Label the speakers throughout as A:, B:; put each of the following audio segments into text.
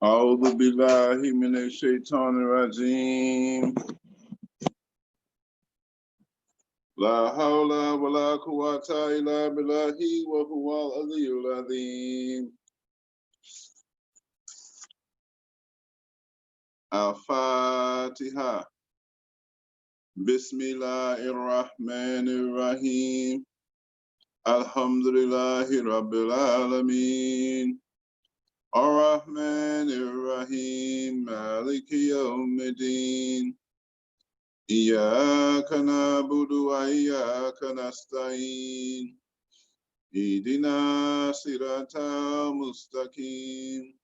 A: أعوذ بالله من الشيطان الرجيم لا حول ولا قوة إلا بالله وهو العلي العظيم الفاتحة بسم الله الرحمن الرحيم الحمد لله رب العالمين الرحمن الرحيم مالك يوم الدين إياك نعبد وإياك نستعين اهدنا صراط مستقيم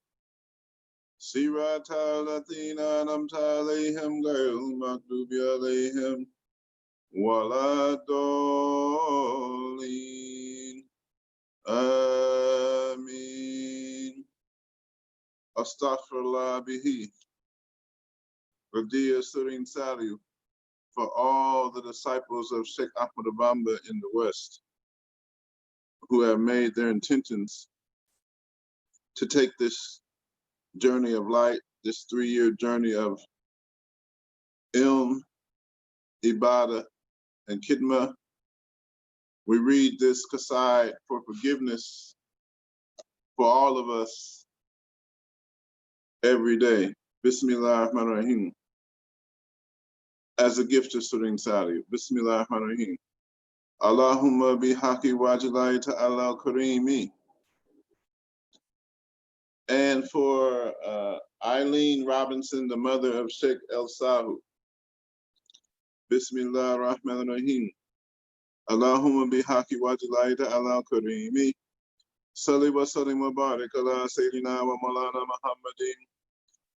A: صراط الذين أنعمت عليهم غير المغضوب عليهم ولا الضالين آمين Astaghfirullah bihi. With dear Serene Salih for all the disciples of Sheikh Ahmad Bamba in the West who have made their intentions to take this journey of light, this 3-year journey of ilm, ibadah, and khidmah. We read this qaside for forgiveness for all of us every day. Bismillah ar-Rahman ar-Rahim. As a gift to Serene Salih. Bismillah ar-Rahman ar-Rahim. Allahumma bihaqi wajilai ta'ala karimi. And for Eileen Robinson, the mother of Sheikh El Sahu. Bismillah ar-Rahman ar-Rahim. Allahumma bihaqi wajilai ta'ala karimi. Salli wa sallim wa barik ala Sayyidina wa Maulana Muhammadin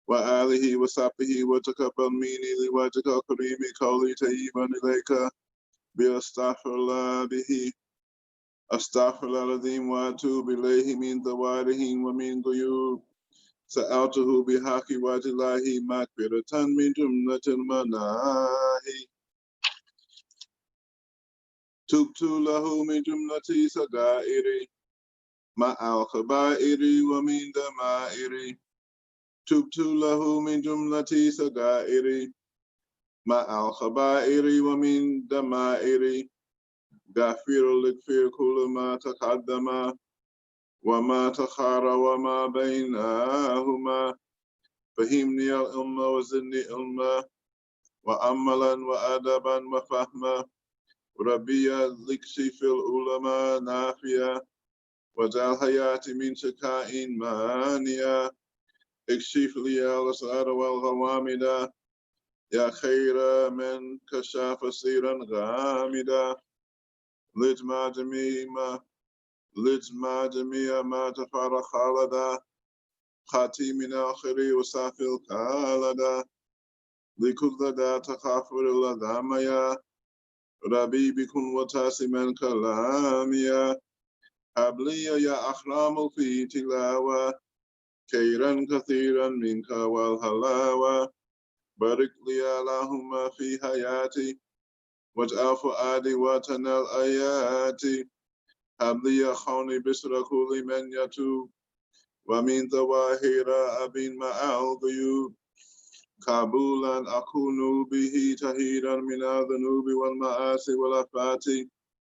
A: wa alihi wa sahbihi wa taqabbal minni li wajhika karimi qawli tayyiban ilayka bi astaghfirullah bihi. Astaghfirullah al-azim wa atubu ilayhi min dawarihi wa min duyub. Sa'altuhu bihaqi wajilahi makbiratan min jumlatil manahi. Tubtu lahu min jumlati sagairi. Ma'al khabairi wa min damairi. Tubtu lahu min jumlati sagairi. Ma'al khabairi wa min damairi. Ghafiru likfir kullu ma taqaddama wa ma takhara wa ma bainahuma. Fahimni al-ilma wa zidni ilma wa amalan wa adaban wa fahma. Rabbiya likshi fil ulama nafiya. وجعل حياتي من شكاء مانيا اكشف لي الأسرار والغوامد يا خير من كشاف سيرا غامدا لجمع جميع ما تفرق خالدا خاتي من آخري وصافي الكالدا لكل دا تخافر لداميا ربي بكن وتاسما كلاميا أبلي يا أخرام في تلاوة خيرا كثيرا منك والهلاوة بارك لي اللهم في حياتي واجعل فؤادي وطن الآيات أبلي خوني بسر كل من يتوب ومن ظواهر أبين مع الضيوب قبولا أكون به تهيرا من الذنوب والمآسي والآفات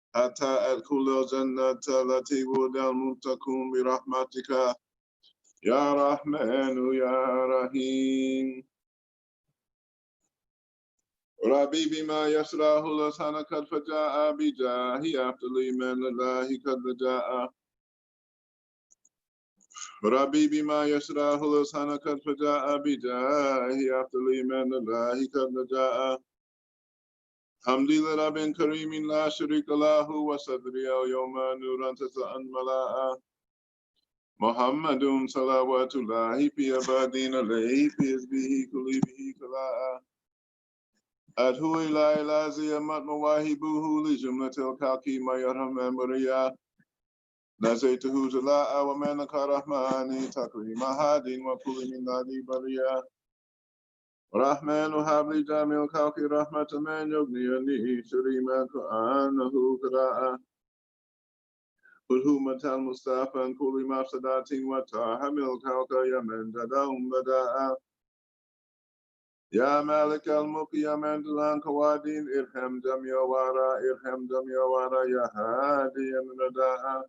A: حتى أدخل الجنة التي وعد المتقون برحمتك يا رحمن يا رحيم. ربي بما يسره لسانك فجاء بجاه أفضل من الله قد جاء. ربي بما يسره لسانك فجاء بجاه أفضل من الله قد جاء. حمدي لرب كريم لا شريك له وصدري يوم نورا تسعا ملاء. محمد صلوات الله في أبادين عليه في حزبه كل به كلاء. أدعو إلى زيامة مواهبه لجملة الخلق ما يرحم مريا. نزيته جلاء ومنك رحماني تكريم هاد وكل من نادي بريا. رحمن هب لي جميع الخلق رحمة من يغنيني شريما كأنه قراءة. Ulhumat al Mustafa and Kuli Mafsadatin Wata Hamil Kauka Yaman Tadaum Bada'a Ya Malik al Muki Yaman Dalan Kawadin Irham Dam Yawara Ya Hadi Yaman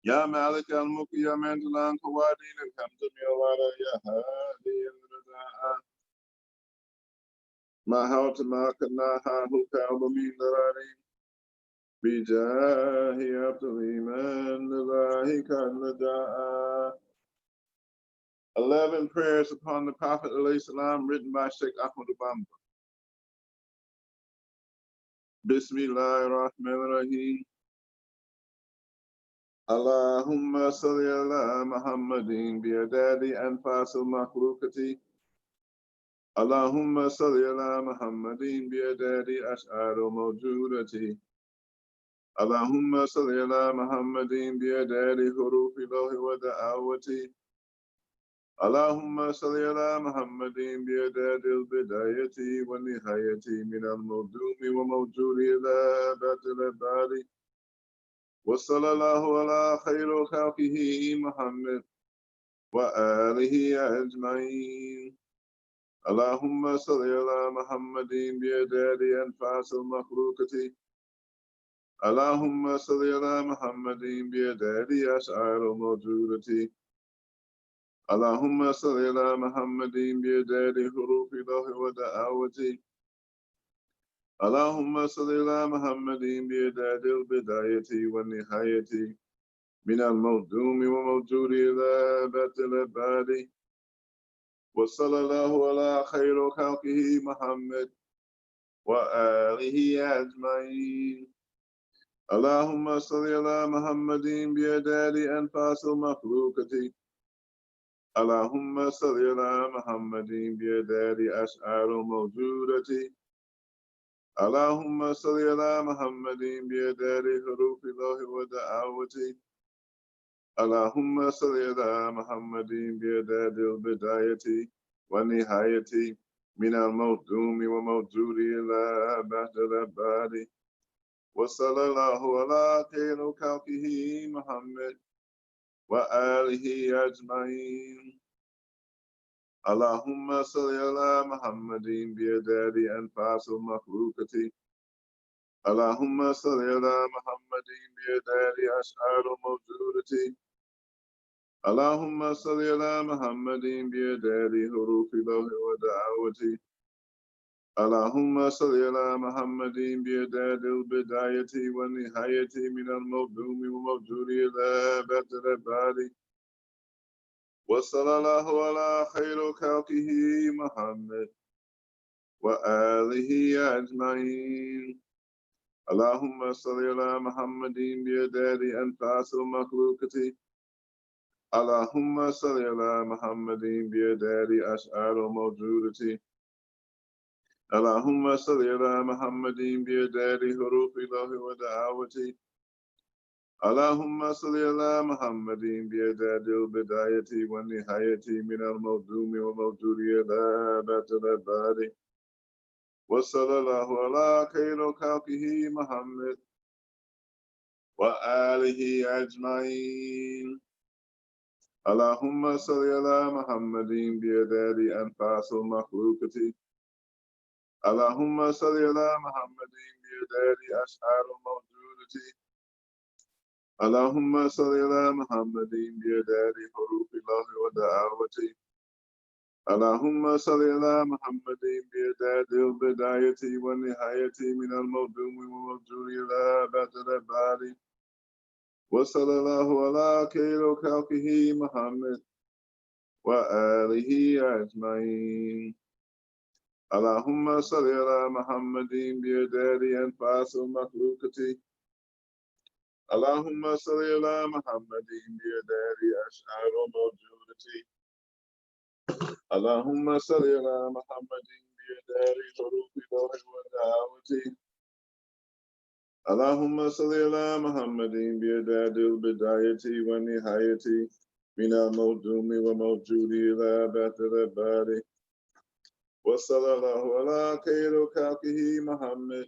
A: Ya Malik al Muki Yaman Dalan Kawadin Irham Dam Yawara Ya Hadi Yaman Mahal Tamakanaha Hukalumin Darari Bijahi Abdul-Iman Lahi Kanada'a 11 prayers upon the Prophet ﷺ written by Sheikh Ahmad Bamba. Bismillahir Rahmanir Rahim. Allahumma salli ala Muhammadin bi'adadi anfasil makhlukati. Allahumma salli ala Muhammadin bi'adadi ash'aru mawjudati. Allahumma salli ala Muhammadin bi'adadi hurufi lahi wa da'awati. اللهم صل على محمد بإعداد البداية والنهاية من الموجود وموجود إلى ذات الباري وصلى الله على خير خلقه محمد وآله أجمعين اللهم صل على محمد بإعداد أنفاس المخلوقة اللهم صل على محمد بإعداد أشعار الموجودة اللهم صل على محمد بإعداد حروف الله ودعوته اللهم صل على محمد بإعداد البداية والنهاية من الموجود وموجود إلى أبد الأبد وصلى الله على خير خلقه محمد وآله أجمعين اللهم صل على محمد بإعداد أنفاس المخلوقة اللهم صل على محمد بإعداد أشعار موجودة اللهم صل على محمد بإعداد حروف الله ودعوته اللهم صل على محمد بإعداد البداية والنهاية من الموجود وموجود إلى بعد الأبد وصلى الله على خير خلقه محمد وآله أجمعين اللهم صل على محمد بإعداد أنفاس المخلوقة اللهم صل على محمد بإعداد أشعار موجودة اللهم صل على محمد بإعداد حروف الله ودعوته اللهم صل على محمد بإعداد البداية والنهاية من الموجود وموجود إلى أبد الأبد وصلى الله على خير خلقه محمد وآله أجمعين اللهم صل على محمد بإعداد أنفاس المخلوقة اللهم صل على محمد بإعداد أشعار موجودة اللهم صل على محمد بإعداد حروف الله ودعوته اللهم صل على محمد بإعداد البداية والنهاية من الموجود وموجود إلى أبد الأبد وصلى الله على خير خلقه محمد وآله أجمعين اللهم صل على محمد بإعداد أنفاس المخلوقة اللهم صل على محمد بإعداد أشعار موجودة اللهم صل على محمد بإعداد حروف الله ودعوته اللهم صل على محمد بإعداد البداية والنهاية من الموجود وموجود إلى أبد الأبد وصلى الله على خير خلقه محمد وآله أجمعين اللهم صل على محمد بإعداد أنفاس المخلوقة اللهم صل على محمد بإعداد أشعار موجودة اللهم صل على محمد بإعداد حروف الله ودعوته اللهم صل على محمد بإعداد البداية والنهاية من الموجود وموجود إلى أبد الأبد وصلى الله على خير خلقه محمد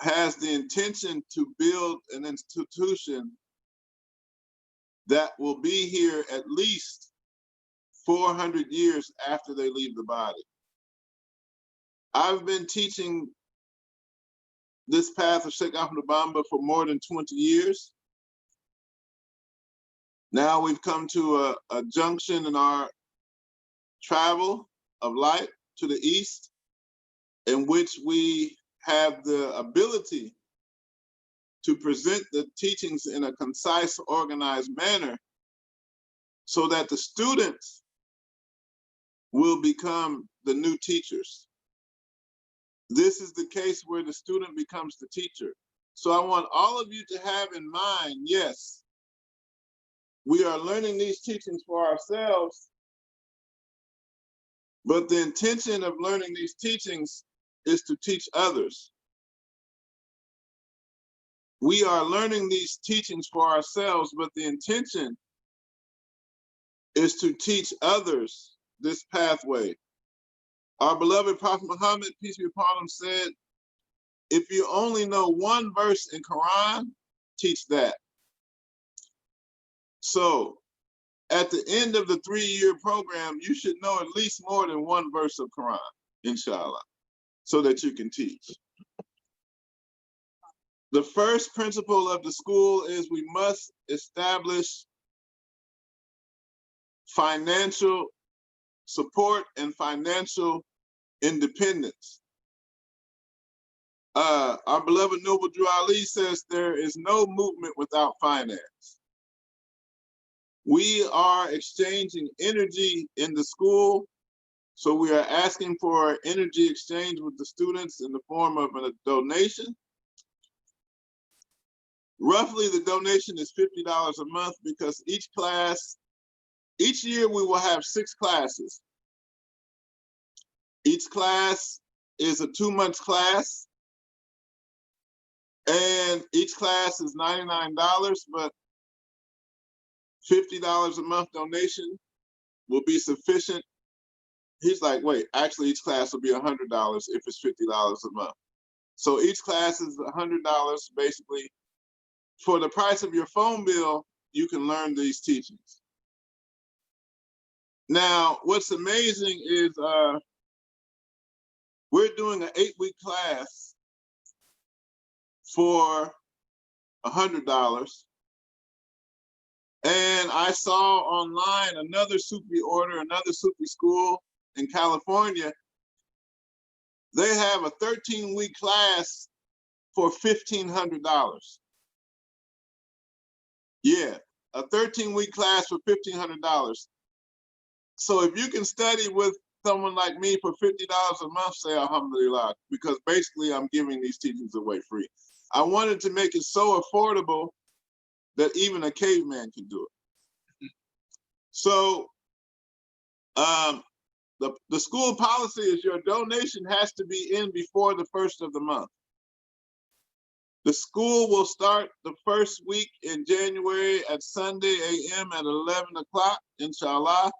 A: has the intention to build an institution that will be here at least 400 years after they leave the body. I've been teaching this path of Sheikh Ahmad Bamba for more than 20 years. Now we've come to a junction in our travel of light to the east, in which we have the ability to present the teachings in a concise, organized manner so that the students will become the new teachers. This is the case where the student becomes the teacher. So I want all of you to have in mind, yes, we are learning these teachings for ourselves, but the intention of learning these teachings is to teach others. We are learning these teachings for ourselves, but the intention is to teach others this pathway. Our beloved Prophet Muhammad, peace be upon him, said, if you only know one verse in Quran, teach that. So at the end of the 3-year program, you should know at least more than one verse of Quran, inshallah, so that you can teach. The first principle of the school is we must establish financial support and financial independence. Our beloved Noble Drew Ali says there is no movement without finance. We are exchanging energy in the school, so we are asking for energy exchange with the students in the form of a donation. Roughly, the donation is $50 a month because each year we will have 6 classes. Each class is a 2-month class, and each class is $99, but $50 a month donation will be sufficient. He's like, wait, actually each class will be $100 if it's $50 a month. So each class is $100 basically. For the price of your phone bill, you can learn these teachings. Now, what's amazing is we're doing an 8-week class for $100. And I saw online another Sufi order, another Sufi school in California. They have a 13-week class for $1,500. Yeah, a 13-week class for $1,500. So if you can study with someone like me for $50 a month, say alhamdulillah, because basically I'm giving these teachings away free. I wanted to make it so affordable that even a caveman can do it. So the school policy is your donation has to be in before the 1st of the month. The school will start the first week in January at Sunday a.m. at 11 o'clock, inshallah.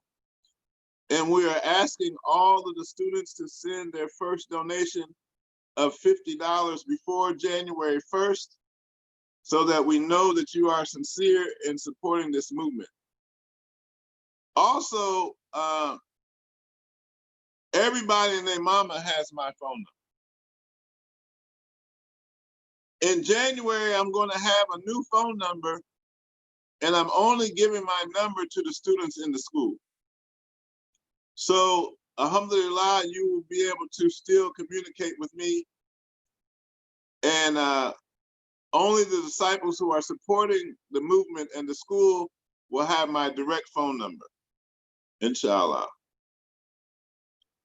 A: And we are asking all of the students to send their first donation of $50 before January 1st, so that we know that you are sincere in supporting this movement. Also, everybody and their mama has my phone number. In January, I'm going to have a new phone number, and I'm only giving my number to the students in the school. So, alhamdulillah, you will be able to still communicate with me. And only the disciples who are supporting the movement and the school will have my direct phone number, inshallah.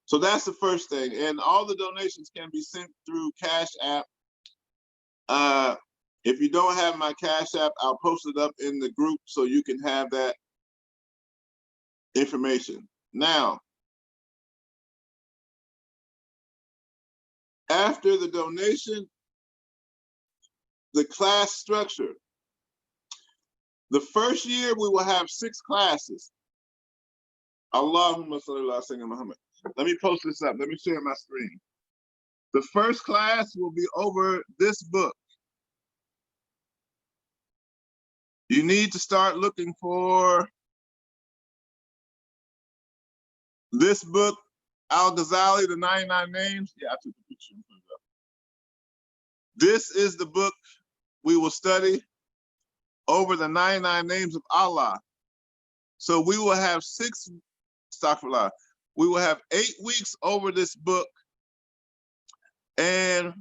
A: So that's the first thing. And all the donations can be sent through Cash App. If you don't have my Cash App, I'll post it up in the group so you can have that information. Now, after the donation, the class structure. The first year we will have 6 classes. Allahumma salli ala Sayyidina Muhammad. Let me post this up. Let me share my screen. The first class will be over this book. You need to start looking for this book, Al-Ghazali, The 99 Names. Yeah, I took a picture and put it up. This is the book we will study over the 99 names of Allah. So we will have we will have 8 weeks over this book, and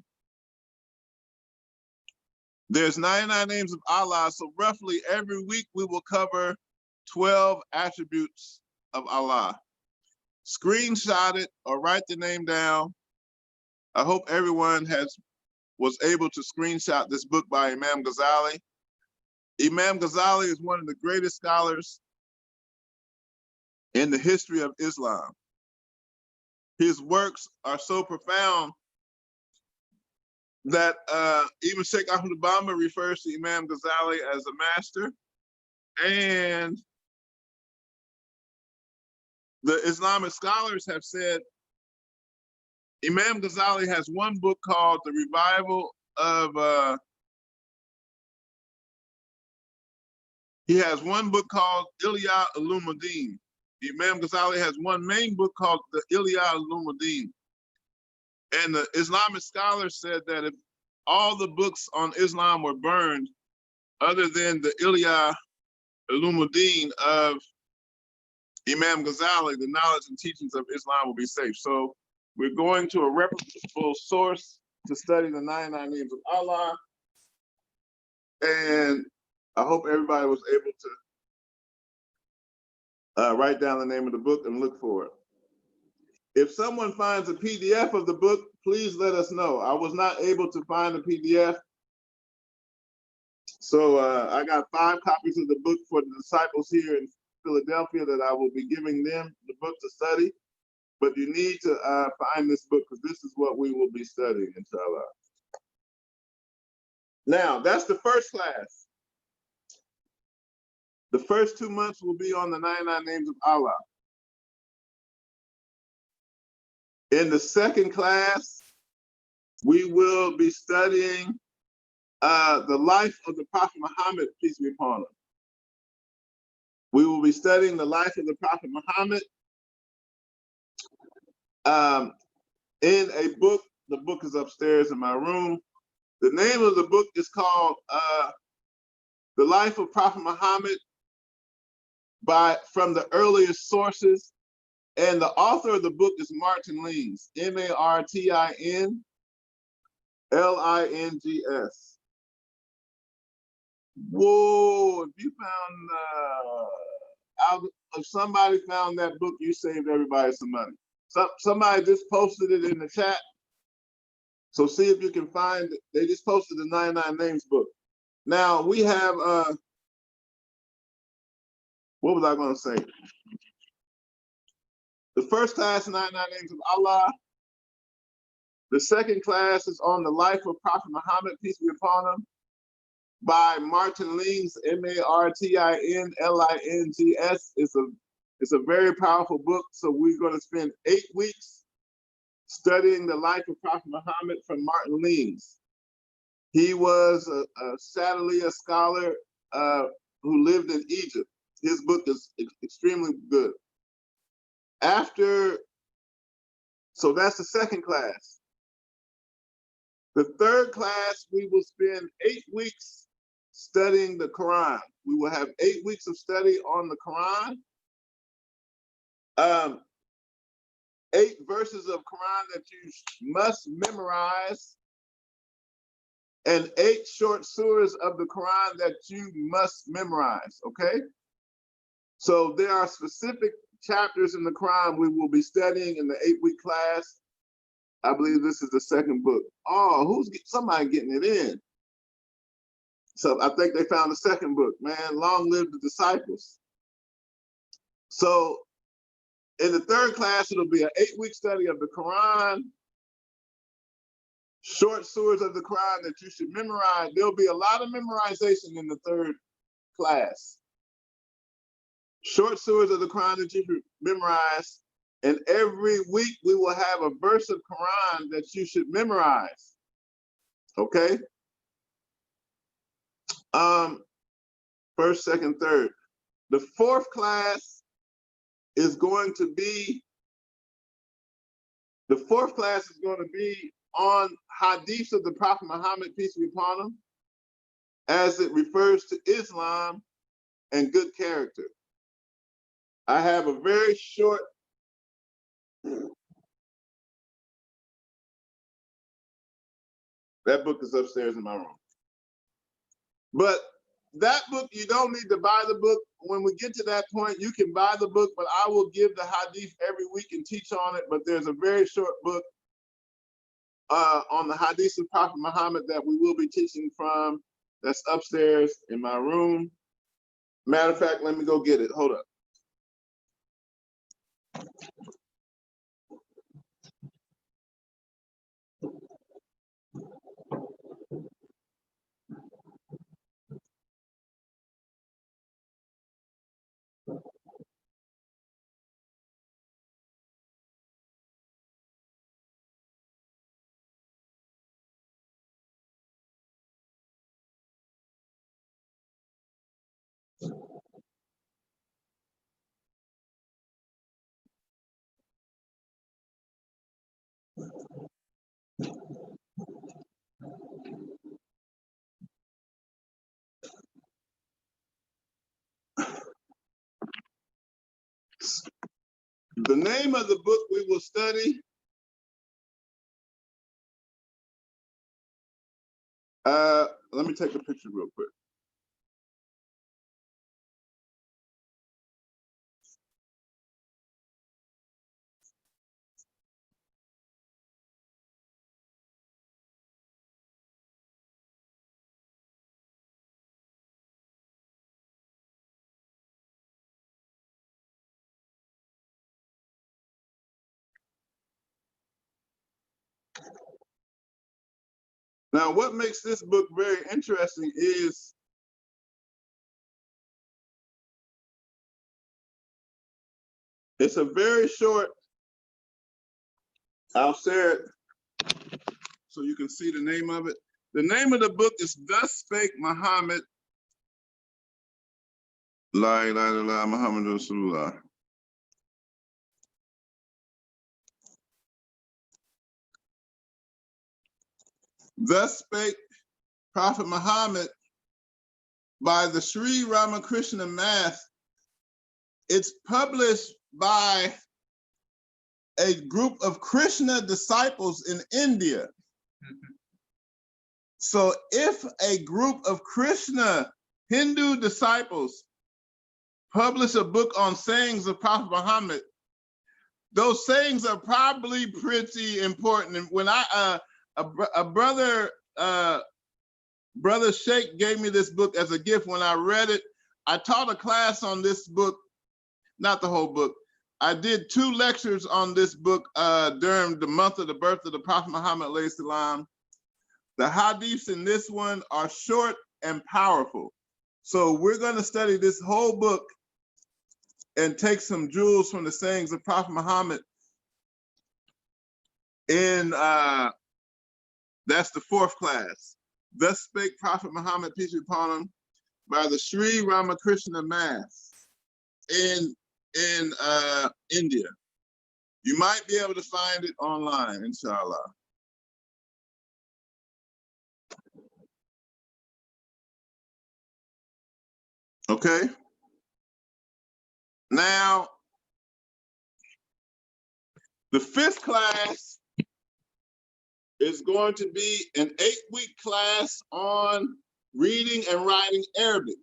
A: there's 99 names of Allah. So roughly every week we will cover 12 attributes of Allah. Screenshot it or write the name down. I hope everyone was able to screenshot this book by Imam Ghazali. Imam Ghazali is one of the greatest scholars in the history of Islam. His works are so profound that even Sheikh Ahmad Bamba refers to Imam Ghazali as a master. And the Islamic scholars have said Imam Ghazali has one book called The Revival of, he has one book called Ihya Ulumuddin. Imam Ghazali has one main book called the Ihya Ulumuddin. And the Islamic scholars said that if all the books on Islam were burned, other than the Ihya Ulumuddin of Imam Ghazali, the knowledge and teachings of Islam will be safe. So we're going to a reputable source to study the 99 names of Allah. And I hope everybody was able to write down the name of the book and look for it. If someone finds a PDF of the book, please let us know. I was not able to find a PDF. So I got 5 copies of the book for the disciples here in Philadelphia that I will be giving them the book to study. But you need to find this book because this is what we will be studying, inshallah. Now, that's the first class. The first 2 months will be on the 99 names of Allah. In the second class, we will be studying the life of the Prophet Muhammad, peace be upon him. We will be studying the life of the Prophet Muhammad in a book. The book is upstairs in my room. The name of the book is called The Life of Prophet Muhammad from the earliest sources. And the author of the book is Martin Lings, MartinLings. Whoa, if you found, if somebody found that book, you saved everybody some money. Somebody just posted it in the chat. So see if you can find it. They just posted the 99 Names book. Now we have, what was I gonna say? The first class, 99 Names of Allah. The second class is on the life of Prophet Muhammad, peace be upon him, by Martin Lings, MartinLings. It's a very powerful book. So we're going to spend 8 weeks studying the life of Prophet Muhammad from Martin Lings. He was a Shadiliya scholar who lived in Egypt. His book is extremely good. So that's the second class. The third class, we will spend 8 weeks studying the Quran. We will have 8 weeks of study on the Quran. 8 verses of Quran that you must memorize, and 8 short surahs of the Quran that you must memorize, okay? So there are specific chapters in the Quran we will be studying in the 8-week class. I believe this is the second book. Oh, somebody getting it in. So I think they found the second book, man. Long live the disciples. So in the third class, it'll be an 8-week study of the Quran, short surahs of the Quran that you should memorize. There'll be a lot of memorization in the third class. Short surahs of the Quran that you should memorize, And every week we will have a verse of Quran that you should memorize. Okay? First, second, third. The fourth class is going to be on hadiths of the Prophet Muhammad, peace be upon him, as it refers to Islam and good character. I have a very short that book is upstairs in my room. But that book, you don't need to buy the book. When we get to that point, you can buy the book, but I will give the hadith every week and teach on it. But there's a very short book on the hadith of Prophet Muhammad that we will be teaching from. That's upstairs in my room. Matter of fact, let me go get it. Hold up. The name of the book we will study, let me take a picture real quick. Now, what makes this book very interesting is it's a very short, I'll share it so you can see the name of it. The name of the book is Thus Spake Muhammad, La ilaha illallah Muhammad Rasulullah. Thus Spake Prophet Muhammad by the Sri Ramakrishna Math. It's published by a group of Krishna disciples in India. So if a group of Krishna Hindu disciples publish a book on sayings of Prophet Muhammad, those sayings are probably pretty important. And when Brother Sheikh gave me this book as a gift, when I read it, I taught a class on this book, not the whole book. I did 2 lectures on this book during the month of the birth of the Prophet Muhammad alayhi salam. The hadiths in this one are short and powerful. So we're going to study this whole book and take some jewels from the sayings of Prophet Muhammad. And that's the 4th class. Thus Spake Prophet Muhammad, peace be upon him, by the Sri Ramakrishna Math in India. You might be able to find it online, inshallah. Okay. Now, the 5th class is going to be an 8-week class on reading and writing Arabic.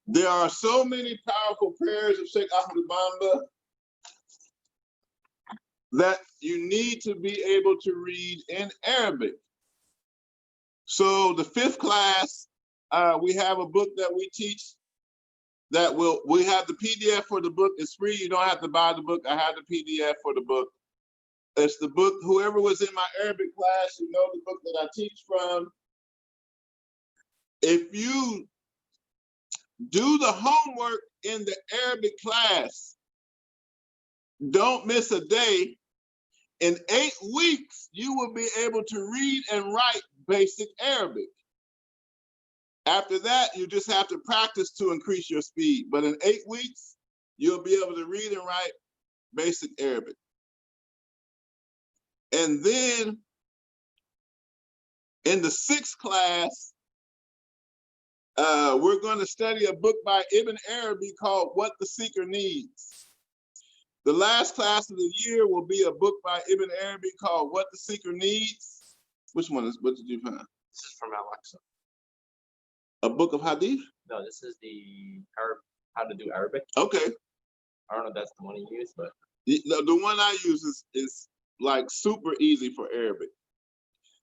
A: There are so many powerful prayers of Sheikh Ahmad Bamba that you need to be able to read in Arabic. So the 5th class, we have a book that we teach that we have the PDF for the book. It's free. You don't have to buy the book. I have the PDF for the book. It's the book, whoever was in my Arabic class, you know the book that I teach from. If you do the homework in the Arabic class, don't miss a day. In 8 weeks, you will be able to read and write basic Arabic. After that, you just have to practice to increase your speed. But in 8 weeks, you'll be able to read and write basic Arabic. And then in the 6th class, we're going to study a book by Ibn Arabi called What the Seeker Needs. The last class of the year will be a book by Ibn Arabi called What the Seeker Needs. What did you find?
B: This is from Alexa.
A: A book of hadith?
B: No, this is the how to do Arabic.
A: Okay.
B: I don't know if that's the one you use, but
A: the one I use is like super easy for Arabic.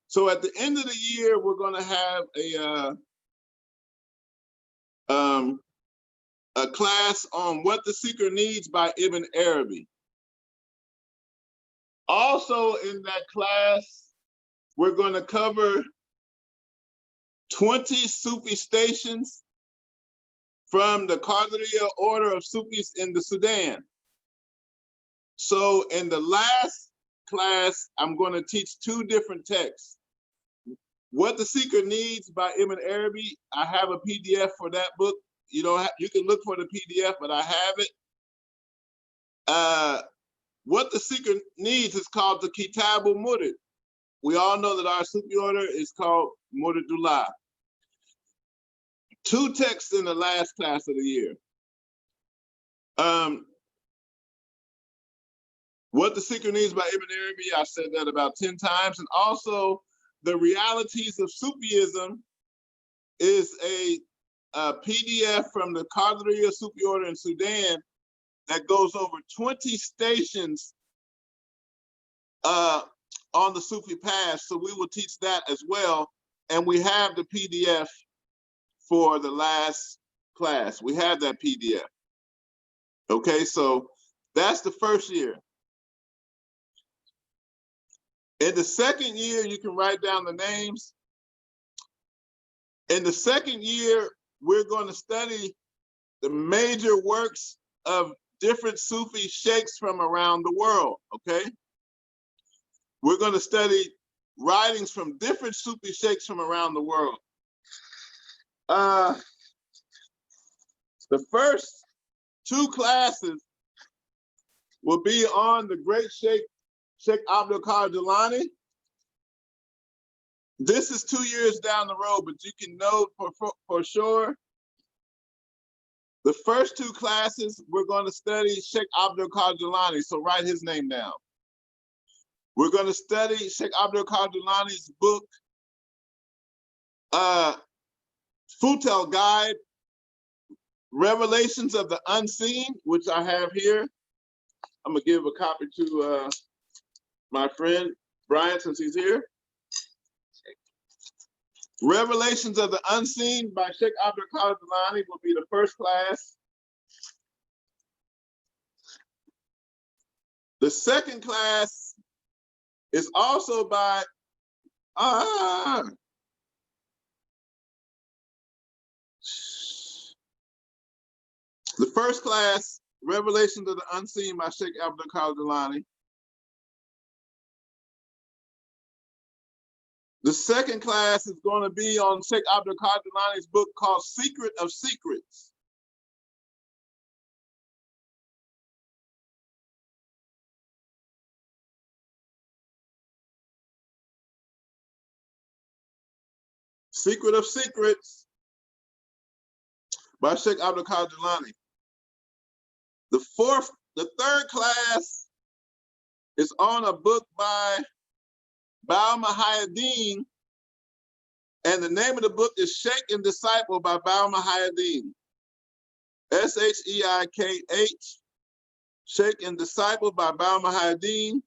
A: So at the end of the year, we're going to have a class on What the Seeker Needs by Ibn Arabi. Also in that class, we're going to cover 20 Sufi stations from the Qadiriya order of Sufis in the Sudan. So in the last class, I'm going to teach 2 different texts. What the Seeker Needs by Ibn Arabi, I have a PDF for that book. You can look for the PDF, but I have it. What the Seeker Needs is called the Kitab al-Murid. We all know that our Sufi order is called Muridullah. 2 texts in the last class of the year. What the Seeker Needs by Ibn Arabi, I said that about 10 times. And also, The Realities of Sufism is a PDF from the Qadiriya Sufi order in Sudan that goes over 20 stations on the Sufi path. So we will teach that as well. And we have the PDF for the last class. We have that PDF. Okay, so that's the first year. In the second year, you can write down the names. In the second year, we're going to study the major works of different Sufi sheikhs from around the world, okay? We're going to study writings from different Sufi sheikhs from around the world. The first 2 classes will be on the great Sheikh Abdul Qadir Jilani. This is 2 years down the road, but you can know for sure. The first 2 classes, we're going to study Sheikh Abdul Qadir Jilani, so write his name down. We're going to study Sheikh Abdul Qadir Jilani's book, Futel Guide, Revelations of the Unseen, which I have here. I'm going to give a copy to my friend Brian, since he's here. Revelations of the Unseen by Sheikh Abdul Qadir Jilani will be the first class. The second class is also by the first class, Revelations of the Unseen by Sheikh Abdul Qadir Jilani. The second class is going to be on Sheikh Abdul Qadir Jilani's book called Secret of Secrets. Secret of Secrets by Sheikh Abdul Qadir Jilani. The third class is on a book by Baal Mahayadeen, and the name of the book is Sheikh and Disciple by Baal Mahayadeen. S-H-E-I-K-H, Sheikh and Disciple by Baal Mahayadeen.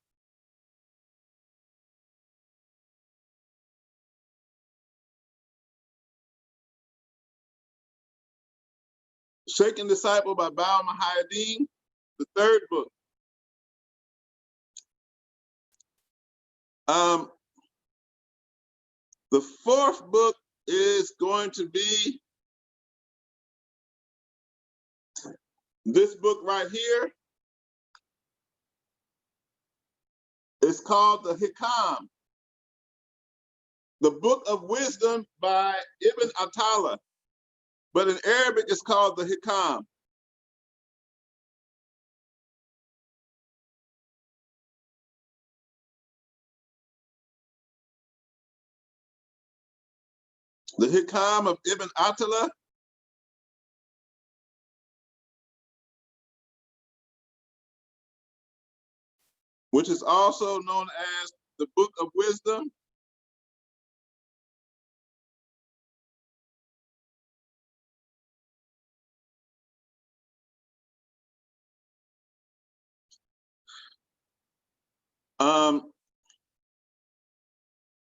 A: Sheikh and Disciple by Baal Mahayadeen, the third book. The fourth book is going to be this book right here. It's called the Hikam, the Book of Wisdom by Ibn Attallah. But in Arabic, it's called the Hikam. The Hikam of Ibn Attallah. Which is also known as the Book of Wisdom.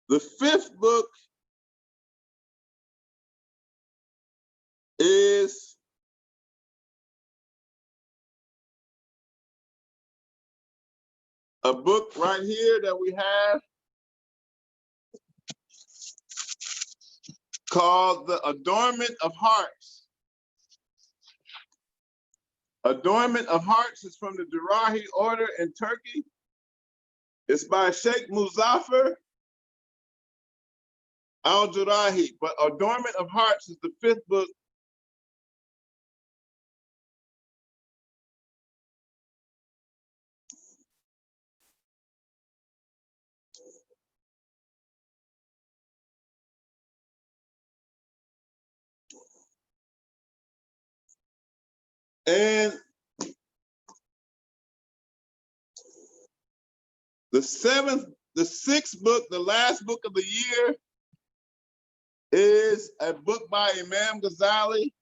A: The fifth book is a book right here that we have called The Adornment of Hearts. Adornment of Hearts is from the Durahi order in Turkey. It's by Sheikh Muzaffar al-Durahi, but Adornment of Hearts is the fifth book. And the sixth book, the last book of the year, is a book by Imam Ghazali,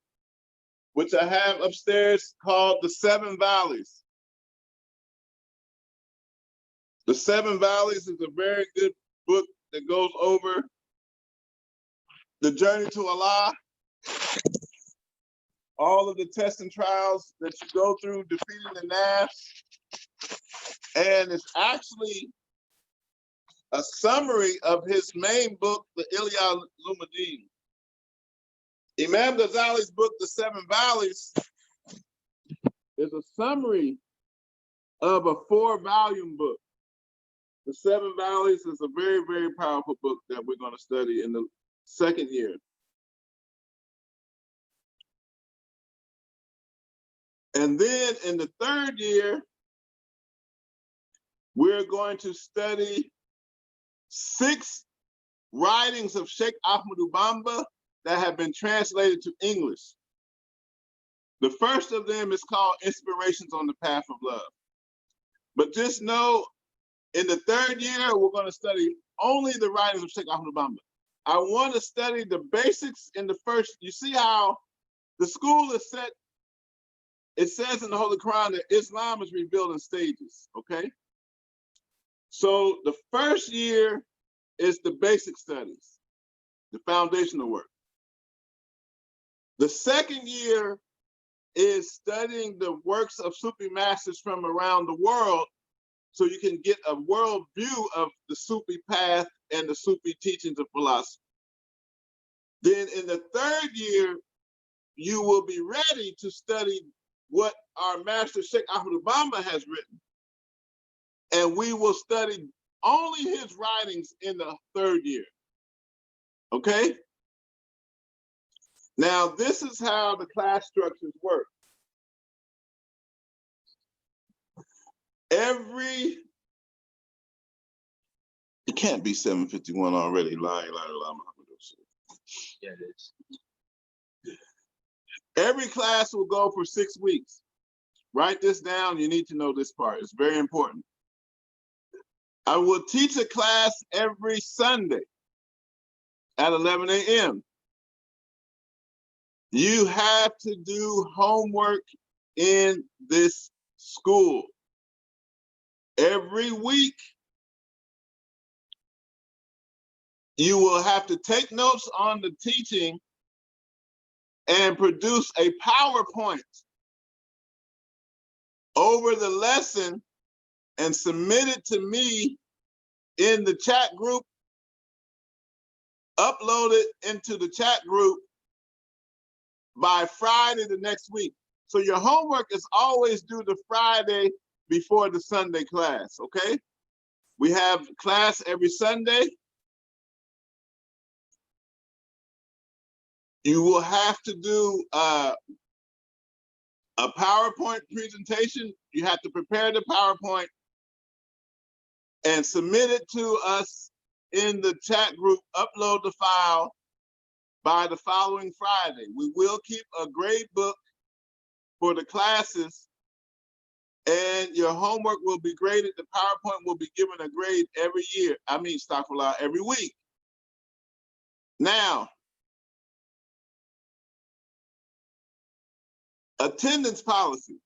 A: which I have upstairs, called The Seven Valleys. The Seven Valleys is a very good book that goes over the journey to Allah, all of the tests and trials that you go through defeating the nafs, and it's actually a summary of his main book, the Ihya Ulumuddin. Imam Ghazali's book, The Seven Valleys, is a summary of a 4-volume book. The Seven Valleys is a very, very powerful book that we're going to study in the second year. And then in the third year, we're going to study 6 writings of Sheikh Ahmadu Bamba that have been translated to English. The first of them is called Inspirations on the Path of Love. But just know, in the third year, we're going to study only the writings of Sheikh Ahmadu Bamba. I want to study the basics in the first. You see how the school is set? It says in the Holy Quran that Islam is revealed in stages, okay? So the first year is the basic studies, the foundational work. The second year is studying the works of Sufi masters from around the world, so you can get a world view of the Sufi path and the Sufi teachings of philosophy. Then in the third year, you will be ready to study what our master Sheikh Ahmadu Bamba has written. And we will study only his writings in the third year, okay? Now, this is how the class structures work. It can't be 7:51 already.
B: Yeah, it is.
A: Every class will go for 6 weeks. Write this down. You need to know this part. It's very important. I will teach a class every Sunday at 11 a.m. You have to do homework in this school. Every week, you will have to take notes on the teaching and produce a PowerPoint over the lesson and submit it to me in the chat group, upload it into the chat group by Friday the next week. So your homework is always due the Friday before the Sunday class, okay? We have class every Sunday. You will have to do a PowerPoint presentation. You have to prepare the PowerPoint and submit it to us in the chat group, upload the file by the following Friday. We will keep a grade book for the classes, and your homework will be graded. The PowerPoint will be given a grade every year. Every week. Now, attendance policy.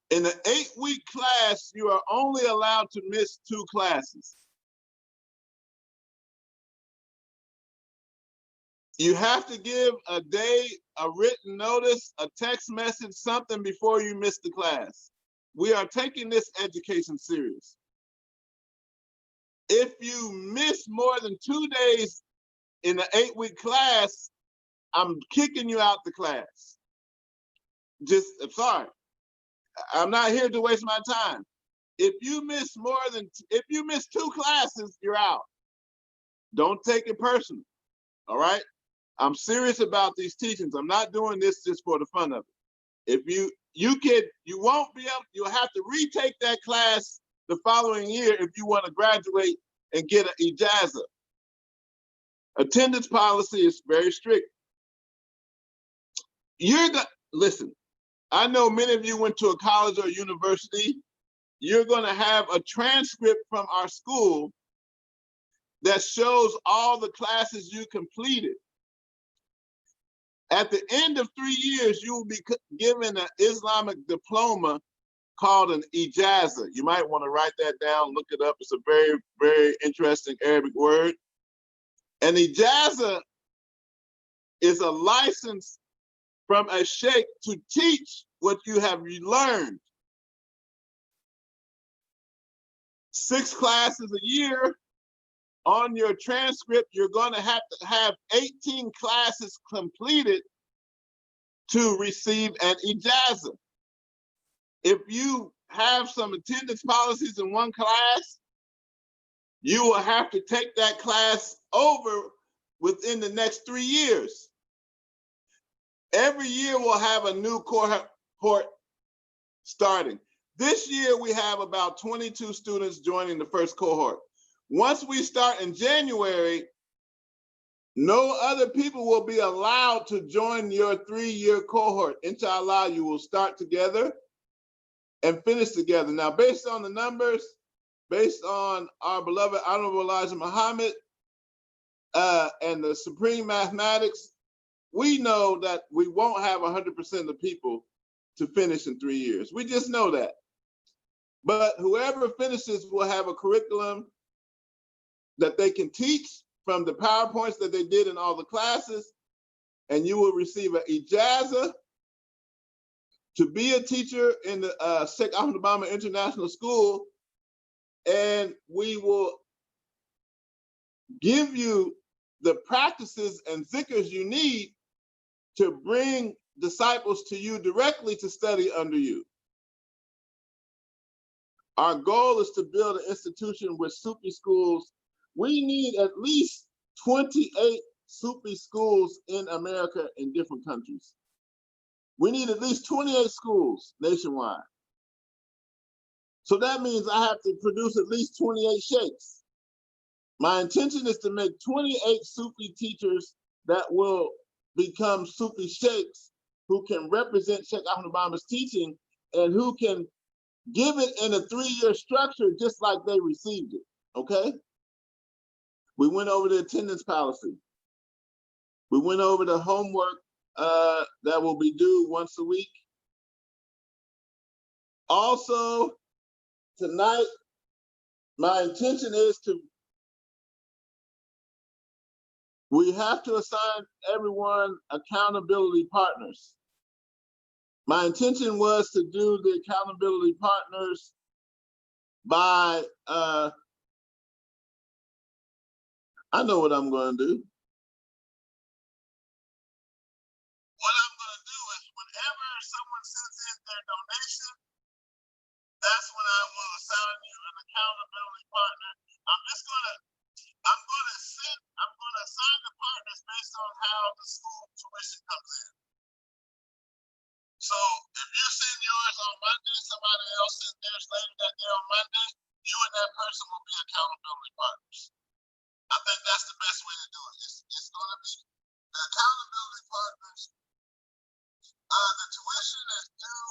A: In an 8-week class, you are only allowed to miss 2 classes. You have to give a day, a written notice, a text message, something before you miss the class. We are taking this education serious. If you miss more than 2 days in an 8-week class, I'm kicking you out the class. I'm sorry. I'm not here to waste my time. If you miss 2 classes, you're out. Don't take it personal, all right? I'm serious about these teachings. I'm not doing this just for the fun of it. If you'll have to retake that class the following year if you want to graduate and get an ijaza. Attendance policy is very strict. Listen, I know many of you went to a college or university. You're going to have a transcript from our school that shows all the classes you completed. At the end of 3 years, you will be given an Islamic diploma called an ijaza. You might want to write that down, look it up. It's a very, very interesting Arabic word. An ijaza is a license from a sheikh to teach what you have learned. 6 classes a year. On your transcript, you're going to have 18 classes completed to receive an ijaza. If you have some attendance policies in one class, you will have to take that class over within the next 3 years. Every year we'll have a new cohort starting. This year we have about 22 students joining the first cohort. Once we start in January, no other people will be allowed to join your 3-year cohort. Inshallah, you will start together and finish together. Now, based on the numbers, based on our beloved Honorable Elijah Muhammad and the supreme mathematics, we know that we won't have 100% of people to finish in 3 years. We just know that. But whoever finishes will have a curriculum that they can teach from the PowerPoints that they did in all the classes, and you will receive an ijaza to be a teacher in the Sheikh Ahmed Bamba International School, and we will give you the practices and zikrs you need to bring disciples to you directly to study under you. Our goal is to build an institution with Sufi schools. We need at least 28 Sufi schools in America in different countries. We need at least 28 schools nationwide. So that means I have to produce at least 28 sheikhs. My intention is to make 28 Sufi teachers that will become Sufi sheikhs who can represent Sheikh Ahmed Bamba's teaching and who can give it in a 3-year structure just like they received it, okay? We went over the attendance policy. We went over the homework that will be due once a week. Also, tonight, my intention is we have to assign everyone accountability partners. My intention was to do the accountability partners by, I know what I'm going to do. What I'm going to do is whenever someone sends in their donation, that's when I will assign you an accountability partner. I'm gonna assign the partners based on how the school tuition comes in. So if you send yours on Monday, somebody else sends theirs later that day on Monday, you and that person will be accountability partners. I think that's the best way to do it. It's going to be the accountability partners. The tuition is due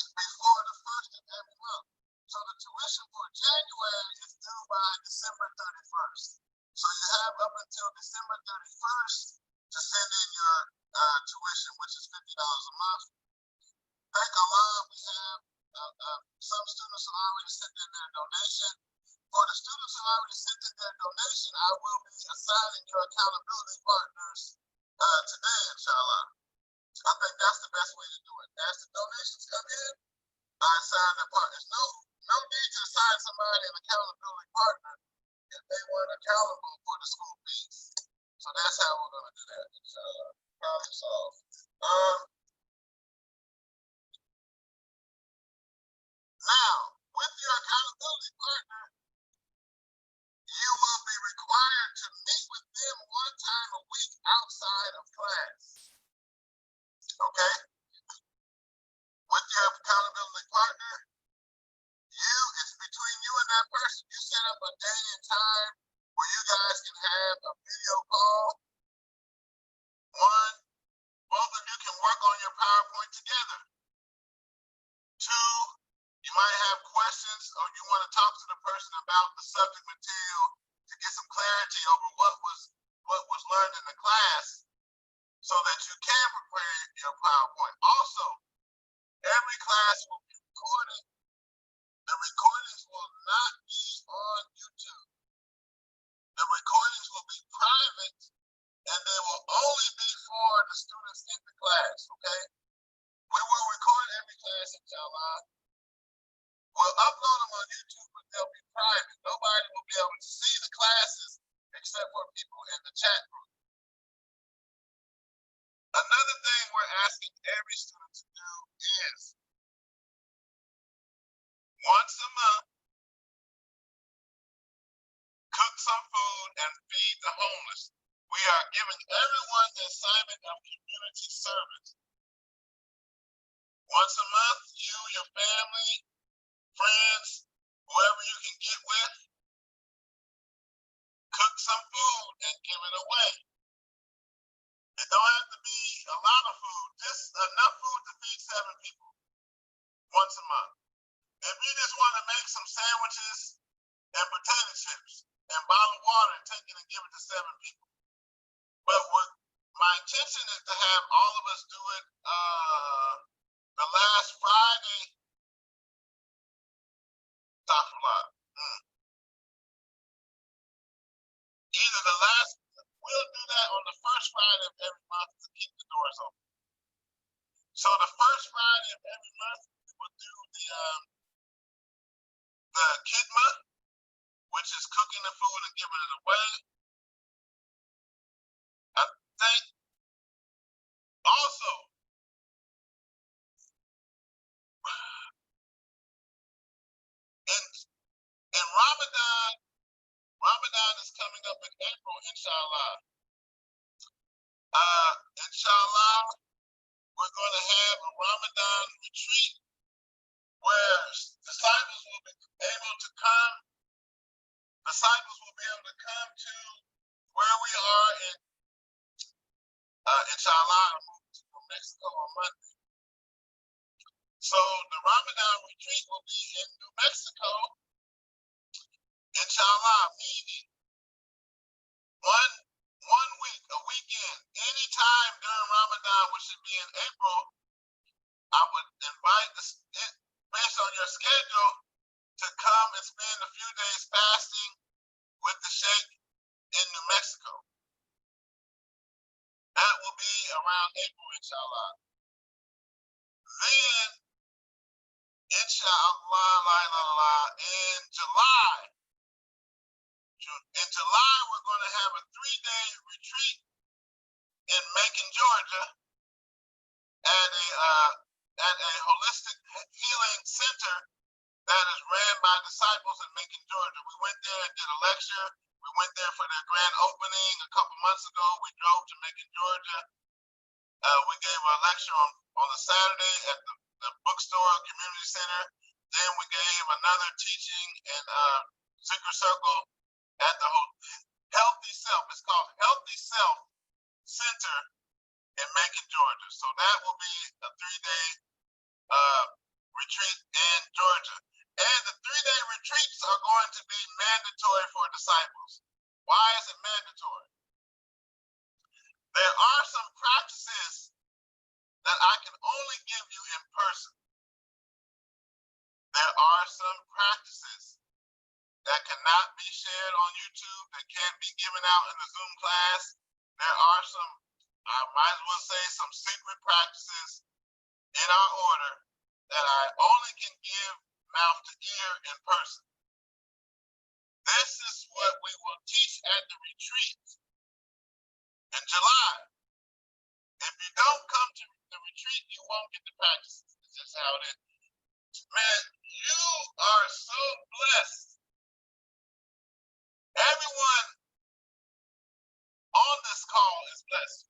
A: before the first of every month. So the tuition for January is due by December 31st. So you have up until December 31st to send in your tuition, which is $50 a month. Thank Allah, we have some students who already sent in their donation. For the students who already sent in their donation, I will be assigning your accountability partners today, inshallah. I think that's the best way to do it. As the donations come in, I assign the partners. No need to assign somebody an accountability partner if they weren't accountable for the school fees. So that's how we're going to do that, inshallah. Problem solved. Now, with your accountability partner, you will be required to meet with them one time a week outside of class. Okay? With your accountability partner, it's between you and that person. You set up a day and time where you guys can have a video call. One, both of you can work on your PowerPoint together. Two, you might have questions or you want to talk to the person about the subject material to get some clarity over what was learned in the class so that you can prepare your PowerPoint. Also, every class will be recorded. The recordings will not be on YouTube. The recordings will be private and they will only be for the students in the class, okay? We will record every class, inshallah. We'll upload them on YouTube, but they'll be private. Nobody will be able to see the classes except for people in the chat group. Another thing we're asking every student to do is once a month, cook some food and feed the homeless. We are giving everyone the assignment of community service. Once a month, you, your family, friends, whoever you can get with, cook some food and give it away. It don't have to be a lot of food, just enough food to feed 7 people once a month. If you just want to make some sandwiches and potato chips and bottled water and take it and give it to 7 people. But my intention is to have all of us do it the last Friday. We'll do that on the first Friday of every month to keep the doors open. So the first Friday of every month, we will do the khidma, which is cooking the food and giving it away. I think also in Ramadan is coming up in April, inshallah. Inshallah, we're going to have a Ramadan retreat where disciples will be able to come. Disciples will be able to come to where we are in, inshallah, I'm moving to Mexico on Monday. So the Ramadan retreat will be in New Mexico, inshallah, meaning one week, a weekend, any time during Ramadan, which should be in April, I would invite, based on your schedule, to come and spend a few days fasting with the Sheikh in New Mexico. That will be around April, inshallah. Then, inshallah, in July, we're going to have a 3-day retreat in Macon, Georgia, at a at a holistic healing center that is ran by disciples in Macon, Georgia. We went there and did a lecture. We went there for their grand opening a couple months ago. We drove to Macon, Georgia. We gave a lecture on a Saturday at the bookstore community center. Then we gave another teaching in Zicker Circle at the Healthy Self. It's called Healthy Self Center in Macon, Georgia. So that will be a 3-day retreat in Georgia. And the 3-day retreats are going to be mandatory for disciples. Why is it mandatory? There are some practices that I can only give you in person. There are some practices that cannot be shared on YouTube, that can't be given out in the Zoom class. There are some, I might as well say, some secret practices in our order that I only can give mouth to ear in person. This is what we will teach at the retreat in July. If you don't come to the retreat, you won't get the practices. This is how it is. Man, you are so blessed. Everyone on this call is blessed.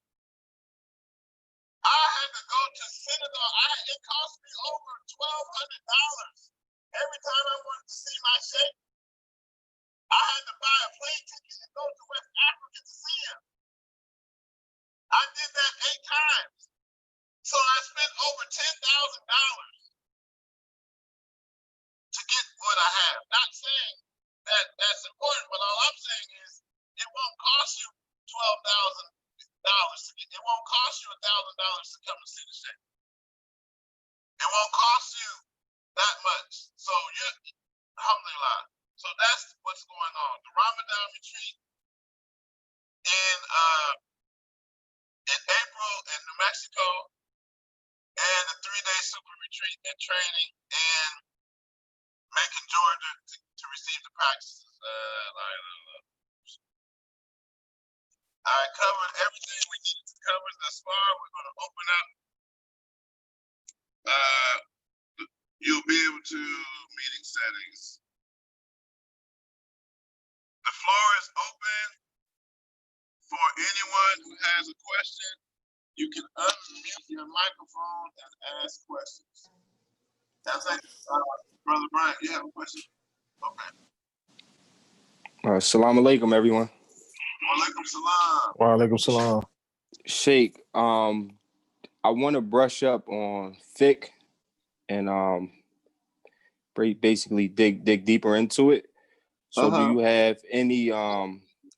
A: I had to go to synagogue. It cost me over $1,200 every time I wanted to see my sheikh. I had to buy a plane ticket and go to West Africa to see him. I did that 8 times. So I spent over $10,000 to get what I have. Not saying that that's important, but all I'm saying is it won't cost you $12,000 to get. It won't cost you $1,000 to come and see the sheikh. It won't cost you that much. So alhamdulillah. So that's what's going on. The Ramadan retreat in April in New Mexico, and the 3-day super retreat and training in Macon, Georgia to receive the practices. I covered everything we needed to cover thus far. We're going to open up. You'll be able to meeting settings. The floor is open for anyone who has a question. You can unmute your microphone and ask questions. That's like, Brother Brian, you have a question? Okay.
C: Assalamu alaikum, everyone.
A: Wa alaikum salam.
D: Wa alaikum salam.
C: Sheikh, I want to brush up on fiqh and basically dig deeper into it. So do you have any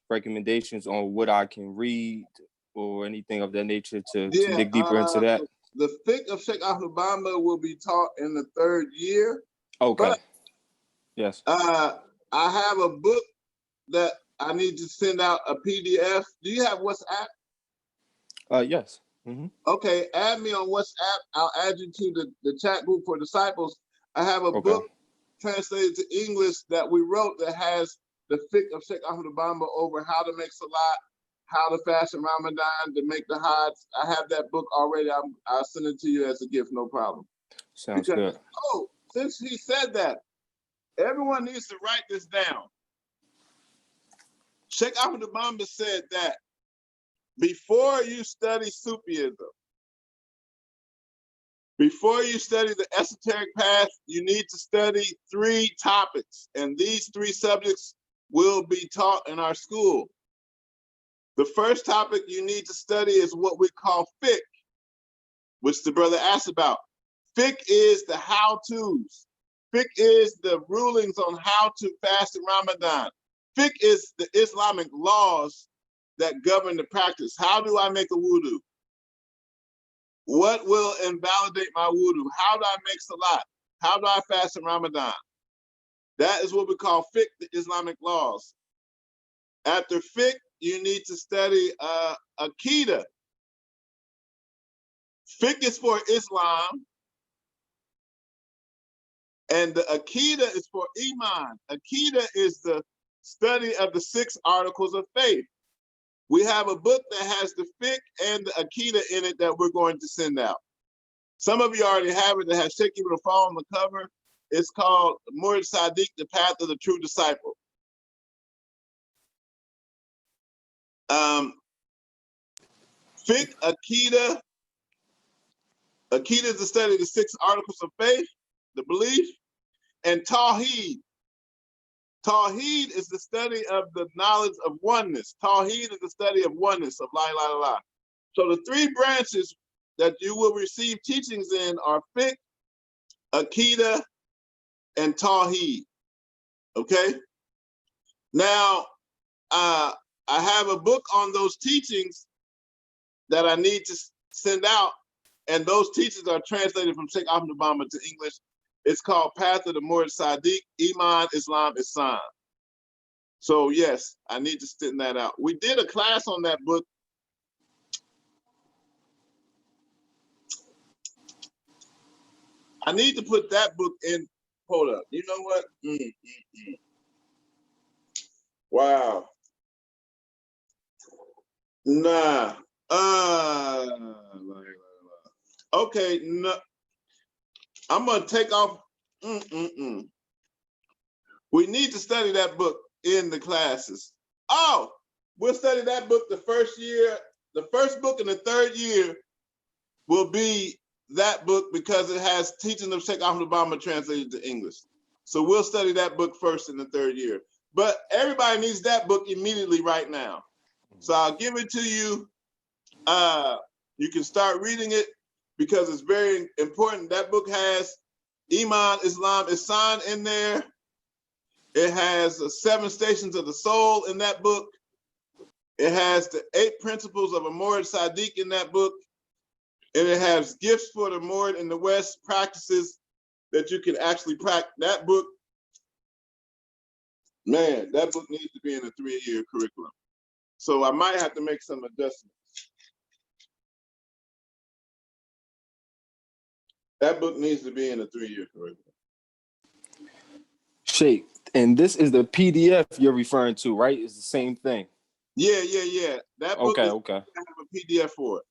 C: recommendations on what I can read or anything of that nature to dig deeper into that?
A: The fiqh of Sheikh Ahmad Bamba will be taught in the 3rd year.
C: Okay.
A: But,
C: yes.
A: I have a book that I need to send out a PDF. Do you have WhatsApp?
C: Yes. Mm-hmm.
A: Okay, add me on WhatsApp. I'll add you to the chat group for disciples. I have a book translated to English that we wrote that has the fiqh of Sheikh Ahmad Bamba over how to make salat, how to fast in Ramadan, to make the Hajj. I have that book already. I'll send it to you as a gift, no problem.
C: Sounds good.
A: Oh, since he said that, everyone needs to write this down. Sheikh Ahmad Bamba said that before you study Sufism, before you study the esoteric path, you need to study 3 topics, and these 3 subjects will be taught in our school. The first topic you need to study is what we call fiqh, which the brother asked about. Fiqh is the how-tos. Fiqh is the rulings on how to fast in Ramadan. Fiqh is the Islamic laws that govern the practice. How do I make a wudu? What will invalidate my wudu? How do I make salat? How do I fast in Ramadan? That is what we call fiqh, the Islamic laws. After fiqh, you need to study Aqidah. Fiqh is for Islam, and the Aqidah is for Iman. Aqidah is the study of the 6 articles of faith. We have a book that has the fiqh and the Aqidah in it that we're going to send out. Some of you already have it. That has Sheikh Ibn Fall on the cover. It's called Murid Sadiq, The Path of the True Disciple. Fiqh, Aqidah. Aqidah is the study of the 6 articles of faith, the belief, and Tawheed. Tawheed is the study of the knowledge of oneness. Tawheed is the study of oneness, of La ilaha illallah. So the 3 branches that you will receive teachings in are Fiqh, Aqidah, and Tawheed. Okay? Now, I have a book on those teachings that I need to send out, and those teachings are translated from Sheikh Ahmed Bamba to English. It's called Path of the Murid Sadiq, Iman, Islam, Ihsan. So yes, I need to send that out. We did a class on that book. I need to put that book in. Hold up. You know what? Wow. Nah. Okay. No. I'm gonna take off. We need to study that book in the classes. Oh, we'll study that book the first year. The first book in the 3rd year will be that book because it has teaching of Sheikh Ahmed Bamba translated to English. So we'll study that book first in the 3rd year. But everybody needs that book immediately right now. So I'll give it to you. You can start reading it because it's very important. That book has Iman, Islam, Ihsan in there. It has the 7 stations of the soul in that book. It has the 8 principles of a Murid Sadiq in that book. And it has gifts for the Murid in the West, practices that you can actually practice. That book, man, that book needs to be in a 3-year curriculum. So I might have to make some adjustments. That book needs to be in a 3-year curriculum.
C: Sheikh, and this is the PDF you're referring to, right? It's the same thing.
A: Yeah. That book
C: okay.
A: I have a PDF for it.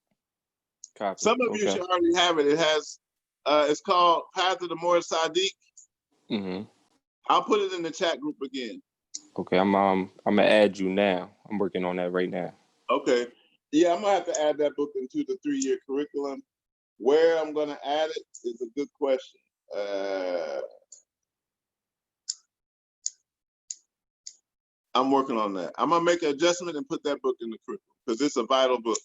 C: Copy.
A: Some of you should already have it. It has, it's called Path of the Murid Sadiq. I'll put it in the chat group again.
C: Okay, I'm gonna add you now. I'm working on that right now.
A: Okay. Yeah, I'm gonna have to add that book into the 3-year curriculum. Where I'm gonna add it is a good question. I'm working on that. I'm gonna make an adjustment and put that book in the curriculum because it's a vital book.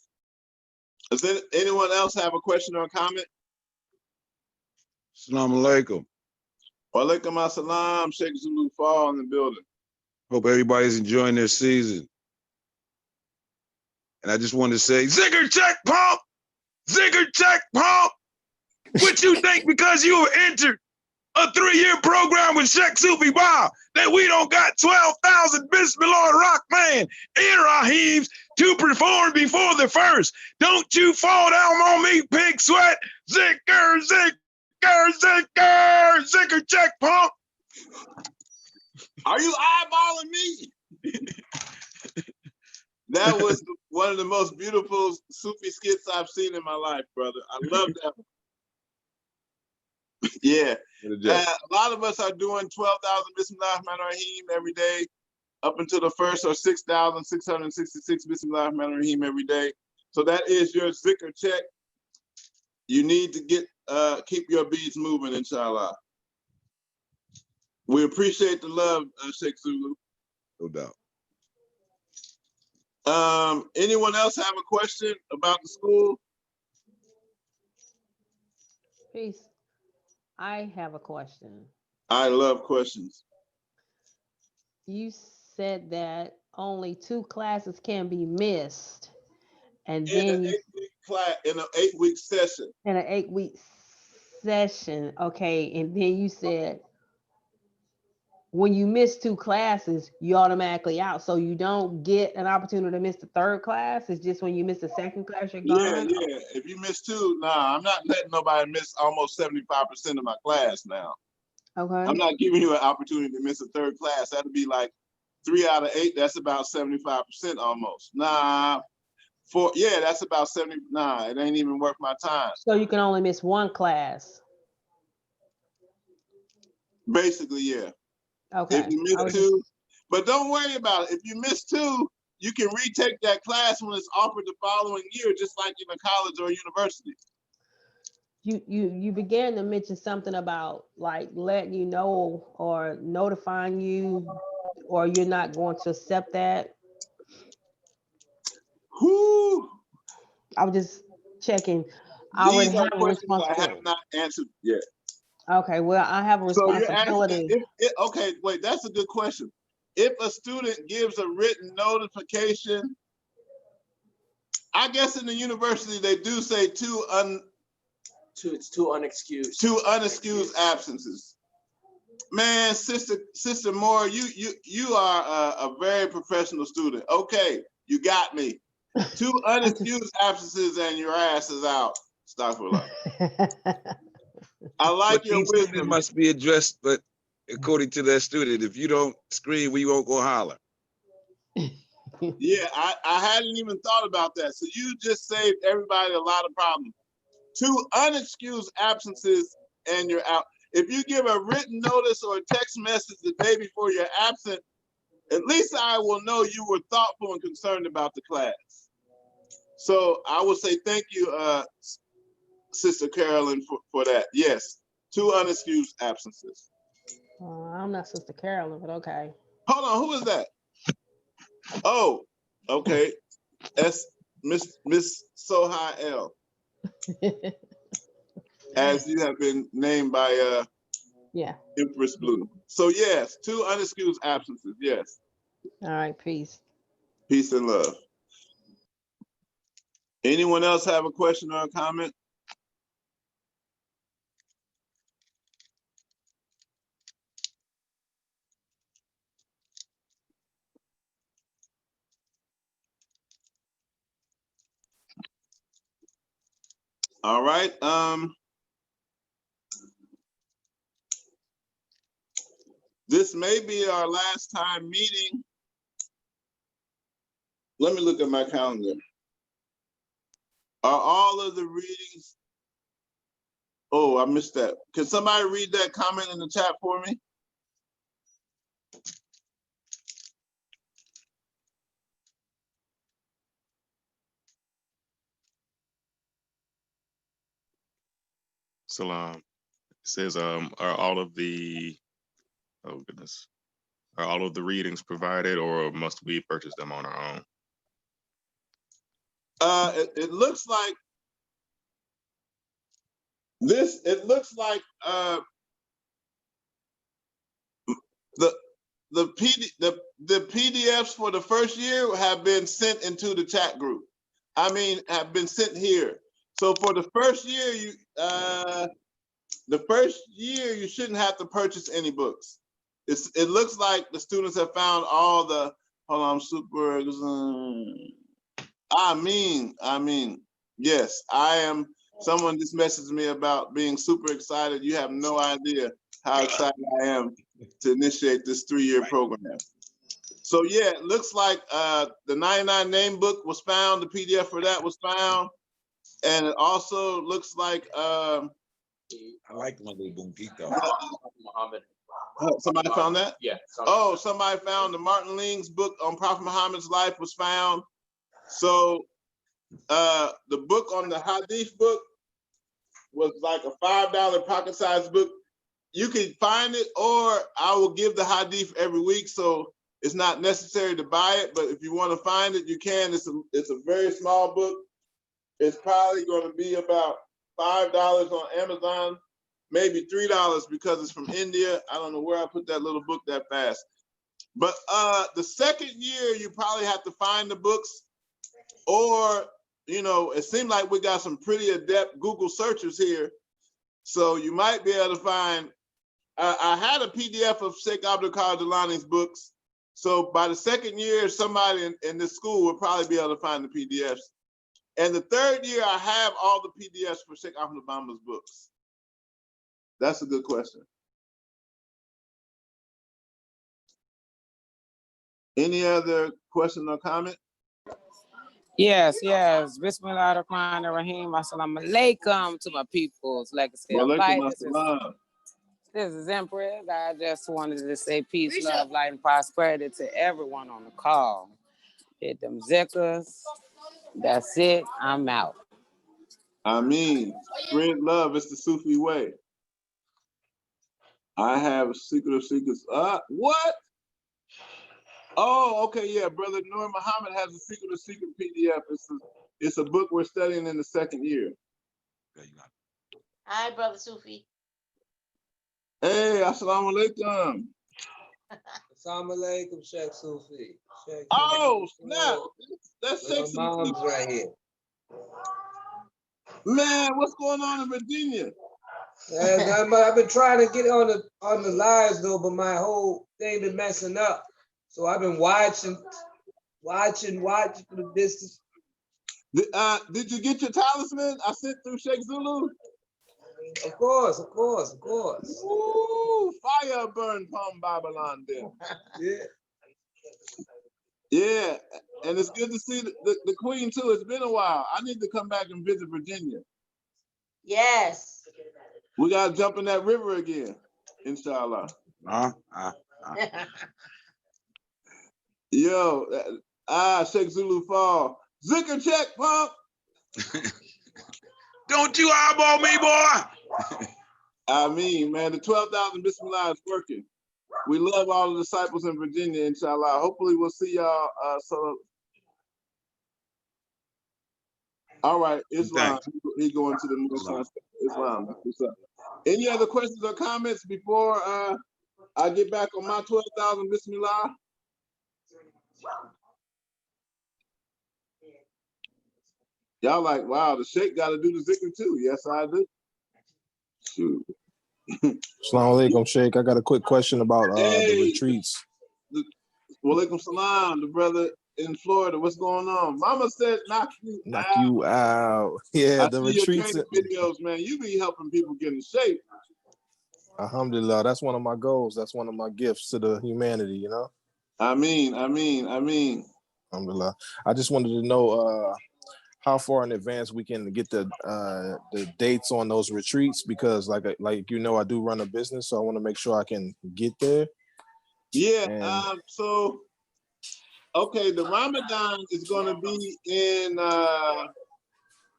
A: Does anyone else have a question or a comment?
D: Assalamu alaikum.
A: Wa alaikum assalam. Sheikh Zulu Fall in the building.
D: Hope everybody's enjoying their season. And I just wanted to say, Zigger check pump! Zigger check pump! What you think because you were entered a 3-year program with Sheikh Sufi Ba that we don't got 12,000 Bismillah Rahman and Rahims to perform before the first? Don't you fall down on me, pig sweat! Zigger, zigger, zigger, zigger check pump!
A: Are you eyeballing me? That was one of the most beautiful Sufi skits I've seen in my life, brother. I love that one. Yeah. A lot of us are doing 12,000 Bismillah Rahman Rahim every day up until the first, or 6,666 Bismillah Rahman Rahim every day. So that is your zikr check. You need to get keep your beads moving, inshallah. We appreciate the love, Sheikh Zulu.
D: No doubt.
A: Anyone else have a question about the school?
E: Peace. I have a question.
A: I love questions.
E: You said that only 2 classes can be missed, and then
A: In an 8-week session.
E: In an 8-week session, okay. And then you said when you miss 2 classes, you automatically out. So you don't get an opportunity to miss the 3rd class. It's just when you miss the 2nd class, you're gone.
A: Yeah. If you miss 2, nah, I'm not letting nobody miss almost 75% of my class now.
E: Okay.
A: I'm not giving you an opportunity to miss a 3rd class. That'd be like 3 out of 8. That's about 75% almost. Nah, Yeah, that's about 79. It ain't even worth my time.
E: So you can only miss one class.
A: Basically, yeah.
E: Okay.
A: If you miss two, but don't worry about it. If you miss two, you can retake that class when it's offered the following year, just like in a college or university.
E: You began to mention something about like letting you know or notifying you, or you're not going to accept that.
A: Whoo!
E: I was just checking. I already
A: These are
E: have a
A: questions I have
E: responsibility.
A: not answered yet.
E: Okay, well, I have a
A: So you're asking,
E: responsibility.
A: okay, wait, that's a good question. If a student gives a written notification, I guess in the university they do say two unexcused absences. Man, Sister Moore, you are a very professional student. Okay, you got me. 2 unexcused absences and your ass is out. Stop for life. I like
D: But
A: your
D: these
A: wisdom.
D: students must be addressed, but according to that student, if you don't scream, we won't go holler.
A: Yeah, I hadn't even thought about that. So you just saved everybody a lot of problems. 2 unexcused absences and you're out. If you give a written notice or a text message the day before you're absent, at least I will know you were thoughtful and concerned about the class. So I would say thank you, Sister Carolyn, for that. Yes, 2 unexcused absences.
E: I'm not Sister Carolyn, but okay.
A: Hold on, who is that? Oh, okay. That's Miss Sohai L, as you have been named by
E: Yeah.
A: Empress Blue. So yes, 2 unexcused absences. Yes.
E: All right, peace.
A: Peace and love. Anyone else have a question or a comment? All right. This may be our last time meeting. Let me look at my calendar. Are all of the readings? Oh, I missed that. Can somebody read that comment in the chat for me?
F: Salam. It says, are all of the, oh goodness, are all of the readings provided or must we purchase them on our own?
A: It looks like this, it looks like the PDFs for the first year have been sent into the chat group. I mean, have been sent here. So for the first year, you shouldn't have to purchase any books. It looks like the students have found all the, hold on, super, I mean, yes, I am, someone just messaged me about being super excited. You have no idea how excited I am to initiate this 3-year program. So yeah, it looks like the 99 name book was found, the PDF for that was found. And it also looks like
D: I like my little Bunkito.
B: Muhammad.
A: Somebody found that?
B: Yeah.
A: Oh, somebody found the Martin Ling's book on Prophet Muhammad's life was found. So the book on the Hadith book was like a $5 pocket-sized book. You can find it, or I will give the Hadith every week, so it's not necessary to buy it. But if you want to find it, you can. It's a very small book. It's probably going to be about $5 on Amazon, maybe $3 because it's from India. I don't know where I put that little book that fast. But the second year, you probably have to find the books, or, you know, it seems like we got some pretty adept Google searchers here. So you might be able to find, I had a PDF of Sheikh Abdul Qadir Jilani's books. So by the second year, somebody in this school will probably be able to find the PDFs. And the third year, I have all the PDFs for Sheikh Ahmed Bamba's books. That's a good question. Any other question or comment?
G: Yes, yes. Bismillah ar-Rahman ar-Rahim. Assalamu alaikum to my peoples. Legacy of light.
A: Walaikum
G: This is,
A: assalam.
G: this is Empress. I just wanted to say peace, love, light, and prosperity to everyone on the call. Hit them zickers. That's it. I'm out.
A: I mean, spread love. It's the Sufi way. I have a secret of secrets. What? Oh, okay, yeah. Brother Nur Muhammad has a secret of secret PDF. It's a book we're studying in the second year.
H: Hi, Brother Sufi.
A: Hey, assalamu alaikum.
I: Assalamu alaikum, Sheikh Sufi. Sheikh
A: Oh,
I: Sufi.
A: snap. That's
I: My
A: Sheikh
I: mom's
A: Sufi.
I: right here.
A: Man, what's going on in Virginia?
I: I've been trying to get on the lives though, but my whole thing been messing up. So I've been watching for the distance.
A: Did you get your talisman? I sent through Sheikh Zulu.
I: Of course.
A: Ooh, fire burn from Babylon then.
I: Yeah.
A: Yeah, and it's good to see the Queen too. It's been a while. I need to come back and visit Virginia.
H: Yes.
A: We gotta jump in that river again, inshallah. Yo, Sheikh Zulu Fall. Zikr check, punk.
D: Don't you eyeball me, boy.
A: I mean, man, the 12,000 Bismillah is working. We love all the disciples in Virginia, inshallah. Hopefully we'll see y'all. All right, Islam. He going to the North Islam. What's up? Any other questions or comments before I get back on my 12,000 Bismillah? Y'all like, wow, the Sheikh got to do the zikr too. Yes, I do. Shoot.
J: Assalamu alaikum, Sheikh. I got a quick question about the retreats.
A: Walaikum salam, the brother in Florida. What's going on? Mama said knock you
J: out. Yeah,
A: I
J: the
A: see
J: retreats.
A: Your training videos, man. You be helping people get in shape.
J: Alhamdulillah, that's one of my goals. That's one of my gifts to the humanity, you know?
A: I mean.
J: Alhamdulillah. I just wanted to know how far in advance we can get the dates on those retreats, because like you know, I do run a business, so I want to make sure I can get there.
A: Yeah. So okay, the Ramadan is going to be in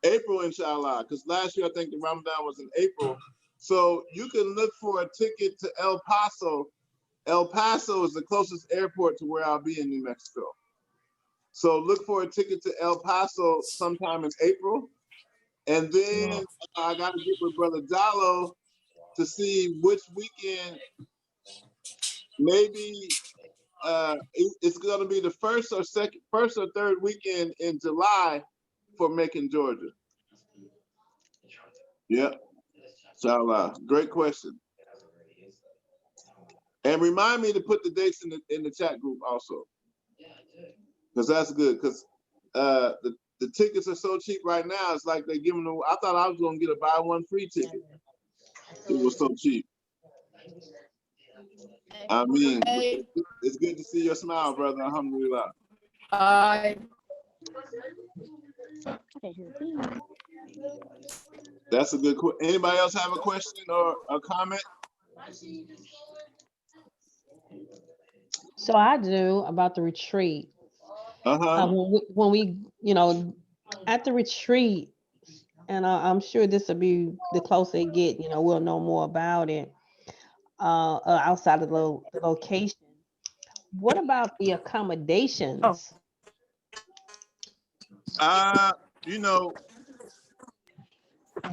A: April, inshallah, because last year I think the Ramadan was in April. So you can look for a ticket to El Paso. El Paso is the closest airport to where I'll be in New Mexico. So look for a ticket to El Paso sometime in April. And then I got to get with Brother Jallo to see which weekend, maybe it's going to be the first or third weekend in July for Macon, Georgia. Yep. Inshallah. Great question. And remind me to put the dates in the chat group also, because that's good. Because the tickets are so cheap right now. It's like they're giving them. I thought I was going to get a buy one free ticket. It was so cheap. I mean, it's good to see your smile, brother. Alhamdulillah. That's a good question. Anybody else have a question or a comment?
E: So I do, about the retreat. When we, at the retreat, and I'm sure this will be the closer it get, we'll know more about it outside of the location. What about the accommodations?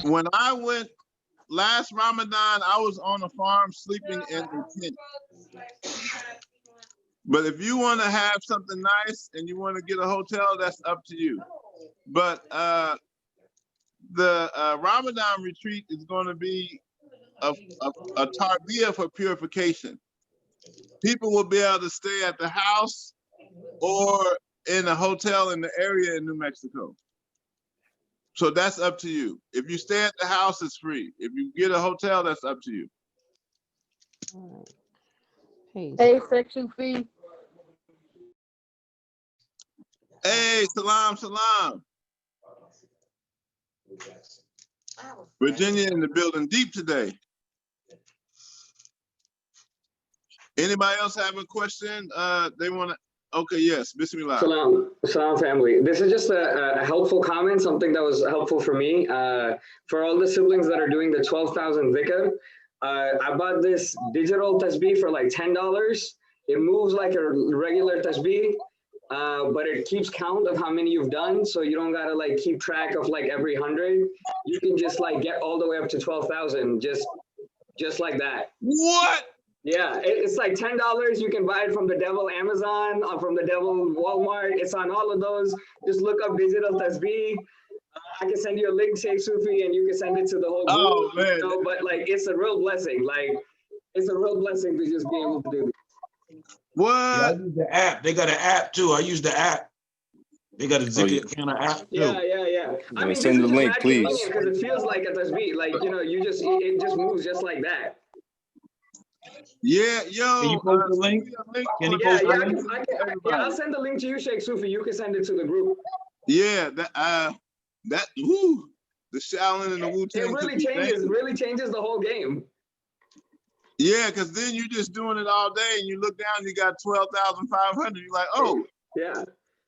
A: When I went last Ramadan, I was on a farm sleeping in a tent. But if you want to have something nice and you want to get a hotel, that's up to you. But the Ramadan retreat is going to be a tarbiyah for purification. People will be able to stay at the house or in a hotel in the area in New Mexico. So that's up to you. If you stay at the house, it's free. If you get a hotel, that's up to you.
K: Hey, section fee.
A: Hey, salam, salam. Virginia in the building deep today. Anybody else have a question? They want to, okay, yes, Bismillah.
K: Salam family. This is just a helpful comment, something that was helpful for me. For all the siblings that are doing the 12,000 dhikr, I bought this digital tasbih for like $10. It moves like a regular tasbih, but it keeps count of how many you've done, so you don't gotta like keep track of like every 100. You can just like get all the way up to 12,000, just like that.
A: What?
K: Yeah, it's like $10. You can buy it from the devil Amazon, or from the devil Walmart. It's on all of those. Just look up digital tasbih. I can send you a link, Sheikh Sufi, and you can send it to the whole group.
A: Oh man!
K: You know, but like, it's a real blessing. Like, it's a real blessing to just be able to do this.
A: What?
D: Yeah, I use the app. They got an app too. I use the app. They got a Zikr kind of app too.
K: Yeah. I mean,
C: send the link, please.
K: Because it feels like a tasbih. Like, you know, it just moves just like that.
A: Yeah, yo.
D: Can you post the link? Can you post the link?
K: I'll send the link to you, Sheikh Sufi. You can send it to the group.
A: Yeah, the Shaolin and the Wu-Tang.
K: It really changes the whole game.
A: Yeah, because then you're just doing it all day, and you look down, you got 12,500. You're like, oh.
K: Yeah.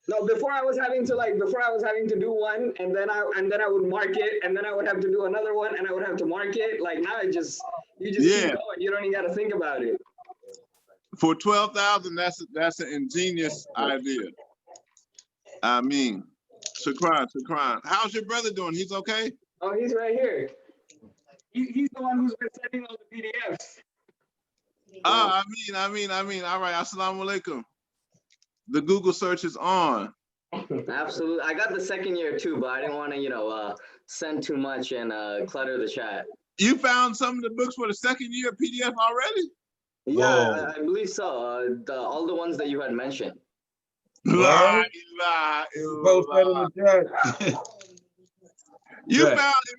K: No, before I was having to do one, and then I would mark it, and then I would have to do another one, and I would have to mark it. Like now, you just keep going. You don't even got to think about it.
A: For 12,000, that's an ingenious idea. I mean, Shukran. How's your brother doing? He's okay?
K: Oh, he's right here. He's the one who's been sending all the PDFs.
A: I mean. All right. Assalamu alaikum. The Google search is on.
K: Absolutely. I got the second year too, but I didn't want to, send too much and clutter the chat.
A: You found some of the books for the second year PDF already?
K: Yeah, I believe so. All the ones that you had mentioned.
A: You found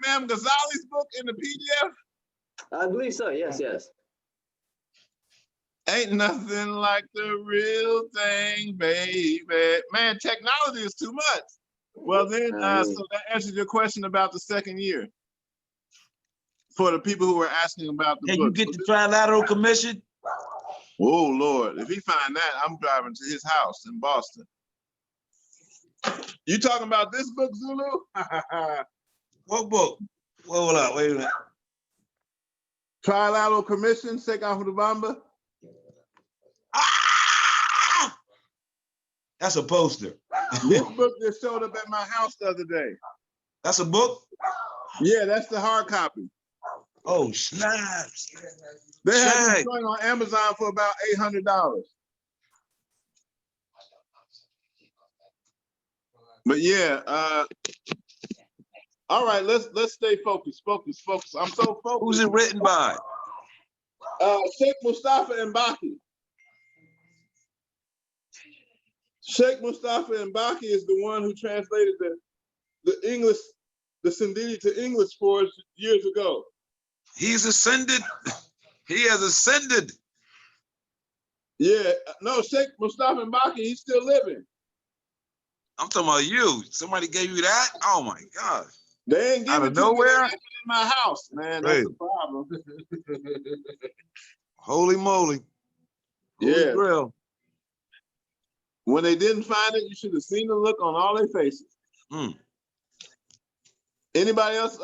A: Imam Ghazali's book in the PDF?
K: I believe so. Yes.
A: Ain't nothing like the real thing, baby. Man, technology is too much. Well, then, so that answers your question about the second year. For the people who were asking about the book.
D: Can you get the Trilateral Commission?
A: Oh, Lord. If he find that, I'm driving to his house in Boston. You talking about this book, Zulu?
D: What book? Hold up, wait a minute.
A: Trilateral Commission, Sheikh Ahmad Bamba.
D: That's a poster.
A: This book just showed up at my house the other day.
D: That's a book?
A: Yeah, that's the hard copy.
D: Oh, snaps.
A: They have this joint on Amazon for about $800. But yeah, all right, let's stay focused. I'm so focused.
D: Who's it written by?
A: Sheikh Mustafa Mbaki. Sheikh Mustafa Mbaki is the one who translated the English, the Sindhi to English for us years ago.
D: He's ascended. He has ascended.
A: Yeah, no, Sheikh Mustafa Mbaki, he's still living.
D: I'm talking about you. Somebody gave you that? Oh my God.
A: They ain't giving
D: out of nowhere
A: in my house, man. That's the problem.
D: Holy moly.
A: Yeah.
D: Grill.
A: When they didn't find it, you should have seen the look on all their faces. Anybody else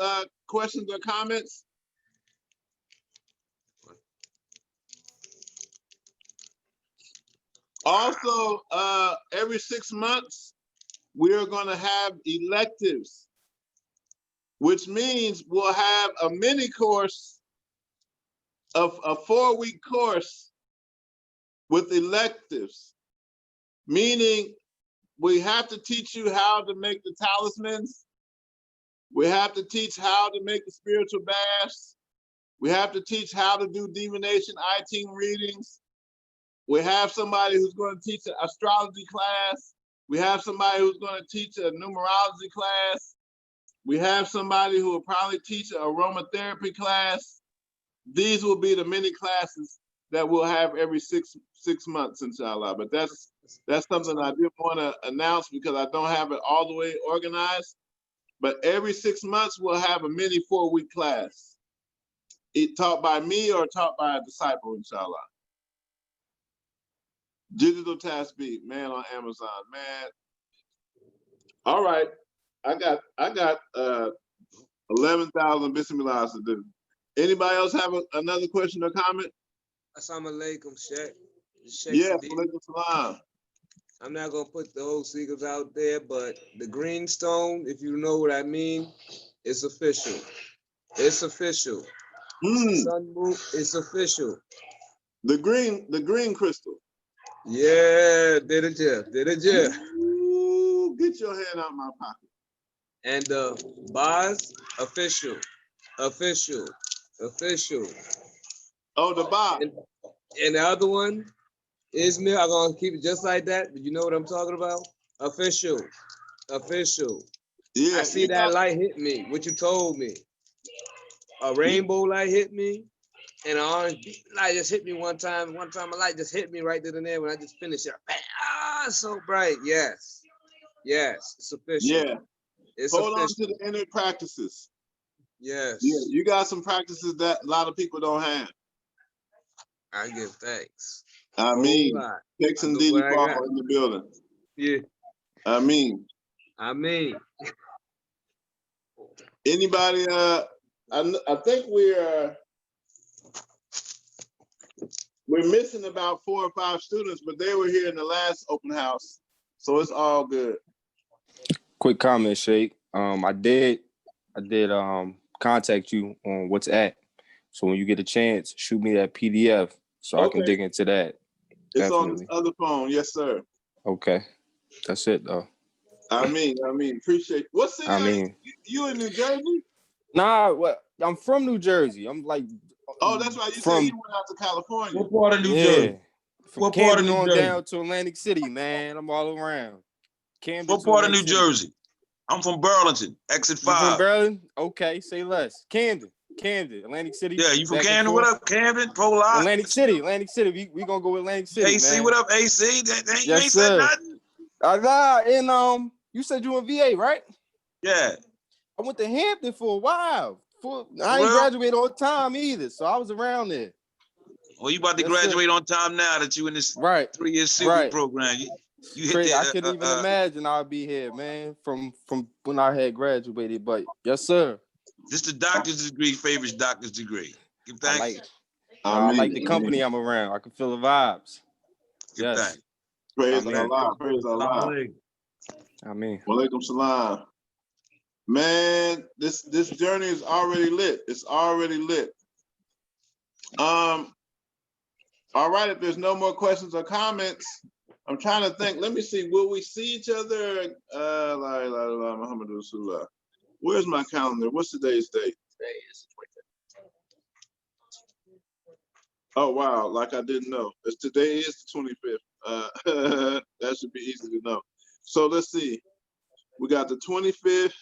A: questions or comments? Also, every 6 months, we are going to have electives, which means we'll have a mini course of a 4-week course with electives, meaning we have to teach you how to make the talismans. We have to teach how to make the spiritual baths. We have to teach how to do divination, I-Team readings. We have somebody who's going to teach an astrology class. We have somebody who's going to teach a numerology class. We have somebody who will probably teach an aromatherapy class. These will be the mini classes that we'll have every six months, inshallah. But that's something I didn't want to announce because I don't have it all the way organized. But every 6 months we'll have a mini 4-week class, taught by me or taught by a disciple, inshallah. Digital Tasbih, man, on Amazon, man. All right, I got 11,000 bismillahs to do. Anybody else have another question or comment?
I: Assalamu alaikum, Sheikh.
A: Yes, alaikum salam.
I: I'm not gonna put the whole secrets out there, but the green stone, if you know what I mean, it's official. It's official. Sun moon, it's official.
A: The green crystal.
I: Yeah, did it, Jeff? Did it, Jeff?
A: Ooh, get your hand out of my pocket.
I: And the bars, official. Official. Official.
A: Oh, the bar.
I: And the other one, Ismail, I'm gonna keep it just like that, but you know what I'm talking about? Official. Official.
A: Yeah.
I: I see that light hit me, what you told me. A rainbow light hit me, and an orange light just hit me one time. One time a light just hit me right there and there when I just finished it. Bang! Ah, so bright. Yes. Yes, it's official.
A: Yeah.
I: It's
A: Hold on
I: official.
A: to the inner practices.
I: Yes.
A: Yeah, you got some practices that a lot of people don't have.
I: I give thanks.
A: I mean, Tex and Didi Paul in the building.
I: Yeah.
A: I mean. Anybody? I think we're missing about 4 or 5 students, but they were here in the last open house, so it's all good.
C: Quick comment, Sheikh. I did contact you on WhatsApp. So when you get a chance, shoot me that PDF so I can dig into that.
A: It's on this other phone, yes, sir.
C: Okay, that's it though.
A: I mean, appreciate. What city? You in New Jersey?
C: Nah, I'm from New Jersey. I'm like.
A: Oh, that's right. You said you went out to California.
D: What part of New Jersey?
C: From
D: What part of
C: Camden
D: New
C: on
D: Jersey?
C: down to Atlantic City, man. I'm all around. Camden.
D: What part of New Jersey? I'm from Burlington, exit 5.
C: You from Burlington? Okay, say less. Camden, Atlantic City.
D: Yeah, you from Camden? What up, Camden? Poli?
C: Atlantic City. We gonna go with Atlantic City,
D: AC,
C: man.
D: what up, AC? You
C: Yes,
D: ain't
C: sir.
D: said nothing?
C: And you said you in VA, right?
D: Yeah.
C: I went to Hampton for a while. I ain't graduated on time either, so I was around there.
D: Well, you about to graduate on time now that you in this 3-year civil program. You hit
C: Crazy.
D: that.
C: I couldn't even imagine I'd be here, man, from when I had graduated. But yes, sir.
D: This the doctor's degree, favorite doctor's degree. Give thanks.
C: I like the company I'm around. I can feel the vibes.
D: Give thanks.
A: Praise Allah. Praise Allah.
C: I mean.
A: Walaikum salam. Man, this journey is already lit. It's already lit. All right, if there's no more questions or comments, I'm trying to think. Let me see. Will we see each other? Muhammad Rasulullah. Where's my calendar? What's today's date?
B: Today is the 25th.
A: Oh wow! Like I didn't know. Today is the 25th. That should be easy to know. So let's see. We got the 25th.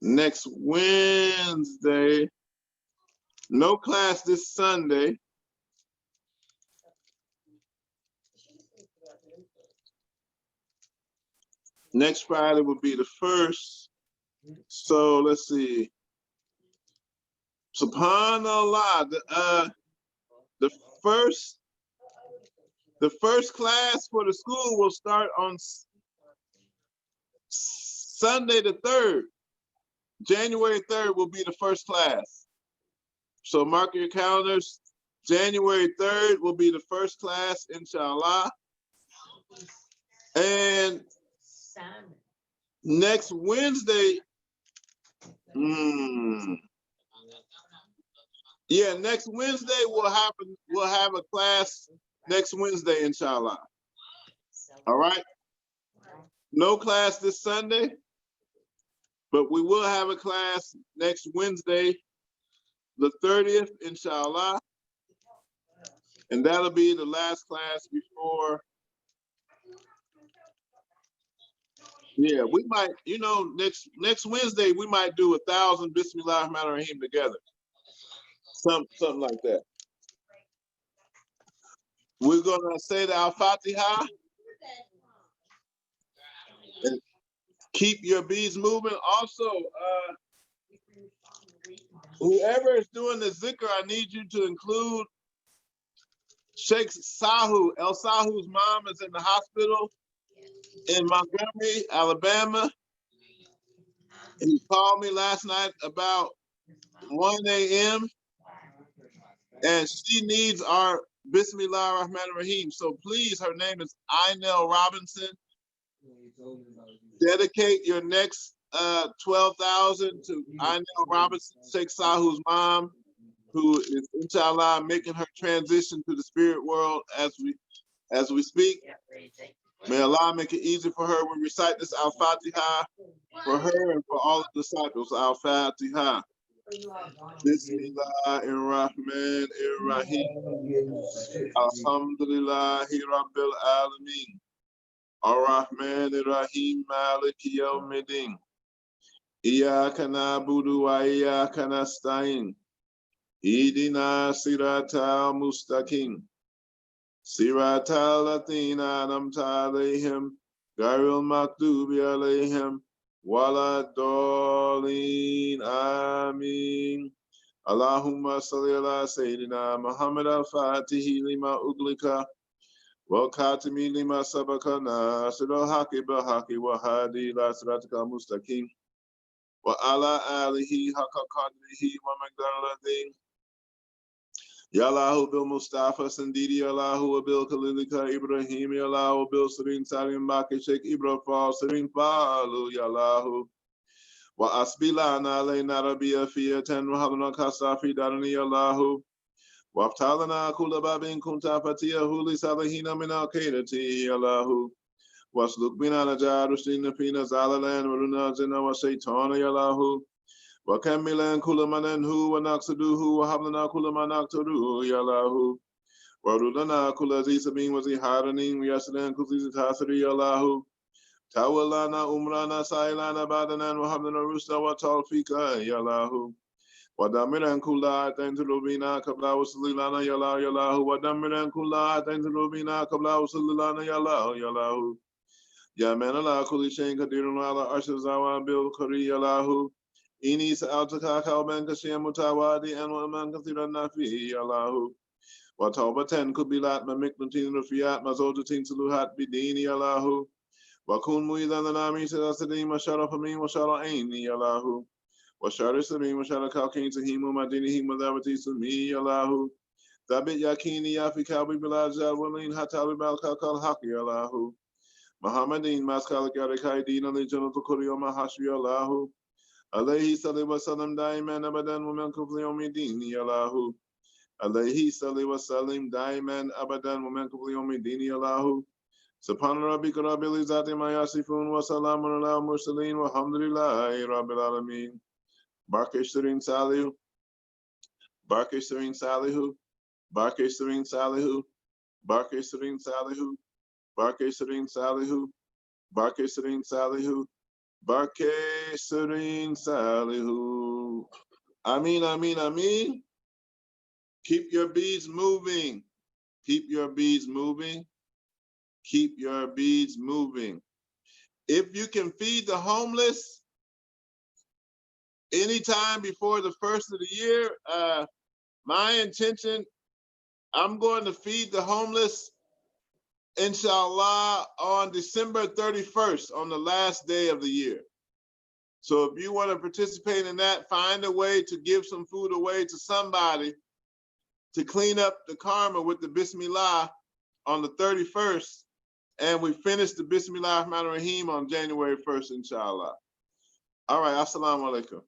A: Next Wednesday. No class this Sunday. Next Friday will be the 1st. So let's see. SubhanAllah, the first class for the school will start on Sunday the 3rd. January 3rd will be the first class. So mark your calendars. January 3rd will be the first class, inshallah. And next Wednesday, next Wednesday we'll have a class next Wednesday, inshallah. All right. No class this Sunday, but we will have a class next Wednesday, the 30th, inshallah. And that'll be the last class before. Yeah, we might, next Wednesday, we might do 1,000 Bismillah Rahman Rahim together. Something like that. We're gonna say the Al-Fatiha and keep your beads moving. Also, whoever is doing the zikr, I need you to include Sheikh Sahu. El Sahu's mom is in the hospital in Montgomery, Alabama. He called me last night about 1 a.m. and she needs our Bismillah ar-Rahman ar-Rahim. So please, her name is Inel Robinson. Dedicate your next 12,000 to Inel Robinson, Sheikh Sahu's mom, who is inshallah making her transition to the spirit world as we speak. May Allah make it easy for her. We recite this Al-Fatiha for her and for all the disciples. Al-Fatiha. Bismillahir-Rahmanir-Rahim. Alhamdulillahi Rabbil Alameen. Ar-Rahmanir-Rahim. Maliki Yawmiddin. Iyyaka na'budu wa iyyaka nasta'in. Ihdina siratal mustaqim. Siratal latina an'amta alayhim. Ghayril maghdubi alayhim. Wala dolin. Ameen. Allahumma salli ala Sayyidina Muhammad al-Fatihi lima uglika. Wa khatimi lima sabaka nasirul haqi bil haqi wa hadi ila siratikal mustaqim. Wa ala alihi haqqa qadrihi wa miqdaril azim. Ya Allahu bil Mustafa Sandidi, Allahu bil Khalilika Ibrahim, Ya Allahu bil Sirin Salim Maki Sheikh Ibrahim Fall, Sirin Falu, Ya Allahu. Wa asbilana alayna rabbiya fiyatan wa hadna kasafi darani, Ya Allahu. Wa aftalana kula babin kunta fatiyahu li salihina min al-qaidati, Ya Allahu. Wasluk bina najar rushdina fina zalalan wa runa zina wa shaytana, Ya Allahu. وكملا كل من هو ونقصده وحبلنا كل ما نقتره يا الله وردنا كل ذي سبين وذي حارنين ويسلن كل ذي تاثر يا الله تولنا أمرنا سائلنا بعدنا وحبلنا رشدا وتوفيق يا الله ودمرا كل عتين تلوبنا قبل وصل لنا يا الله يا الله ودمرا كل عتين تلوبنا قبل وصل لنا يا الله يا الله يا من الله كل شيء قدير على عرش الزوال بالقري يا الله إني سألتك كوبا كشيا متوادئا وأمان كثيرا نافيه يا الله وتوبة كبلات ممكنتين رفيات مزوجتين سلوحات بديني يا الله وكن مؤذا لنا من سلاسلين وشرف من وشرعين يا الله وشر سمين وشر كاكين سهيم ومدينهم وذابتي سمي يا الله ثابت يكيني يا في كابي بلا جال ولين حتى ببالك الحق يا الله محمدين ماسكالك يا ركاي دين لجنة كوريو محاشي يا الله عليه صلى وسلم دائما ابدا ومن كفر يوم الدين يا الله عليه صلى وسلم دائما ابدا ومن كفر يوم الدين يا الله سبحان ربك رب العزة ما يصفون وسلام على المرسلين والحمد لله رب العالمين. Barke Sirin Salihu, Barke Sirin Salihu, Barke Sirin Salihu, Barke Sirin Salihu, Barke Sirin Salihu, Barke Sirin Salihu. Barke Sirin Salihu. Ameen, ameen, ameen. Keep your beads moving. Keep your beads moving. Keep your beads moving. If you can feed the homeless anytime before the first of the year, my intention, I'm going to feed the homeless inshallah on December 31st, on the last day of the year. So if you want to participate in that, find a way to give some food away to somebody to clean up the karma with the Bismillah on the 31st. And we finish the Bismillah ar-Rahman ar-Rahim on January 1st, inshallah. All right, assalamu alaikum.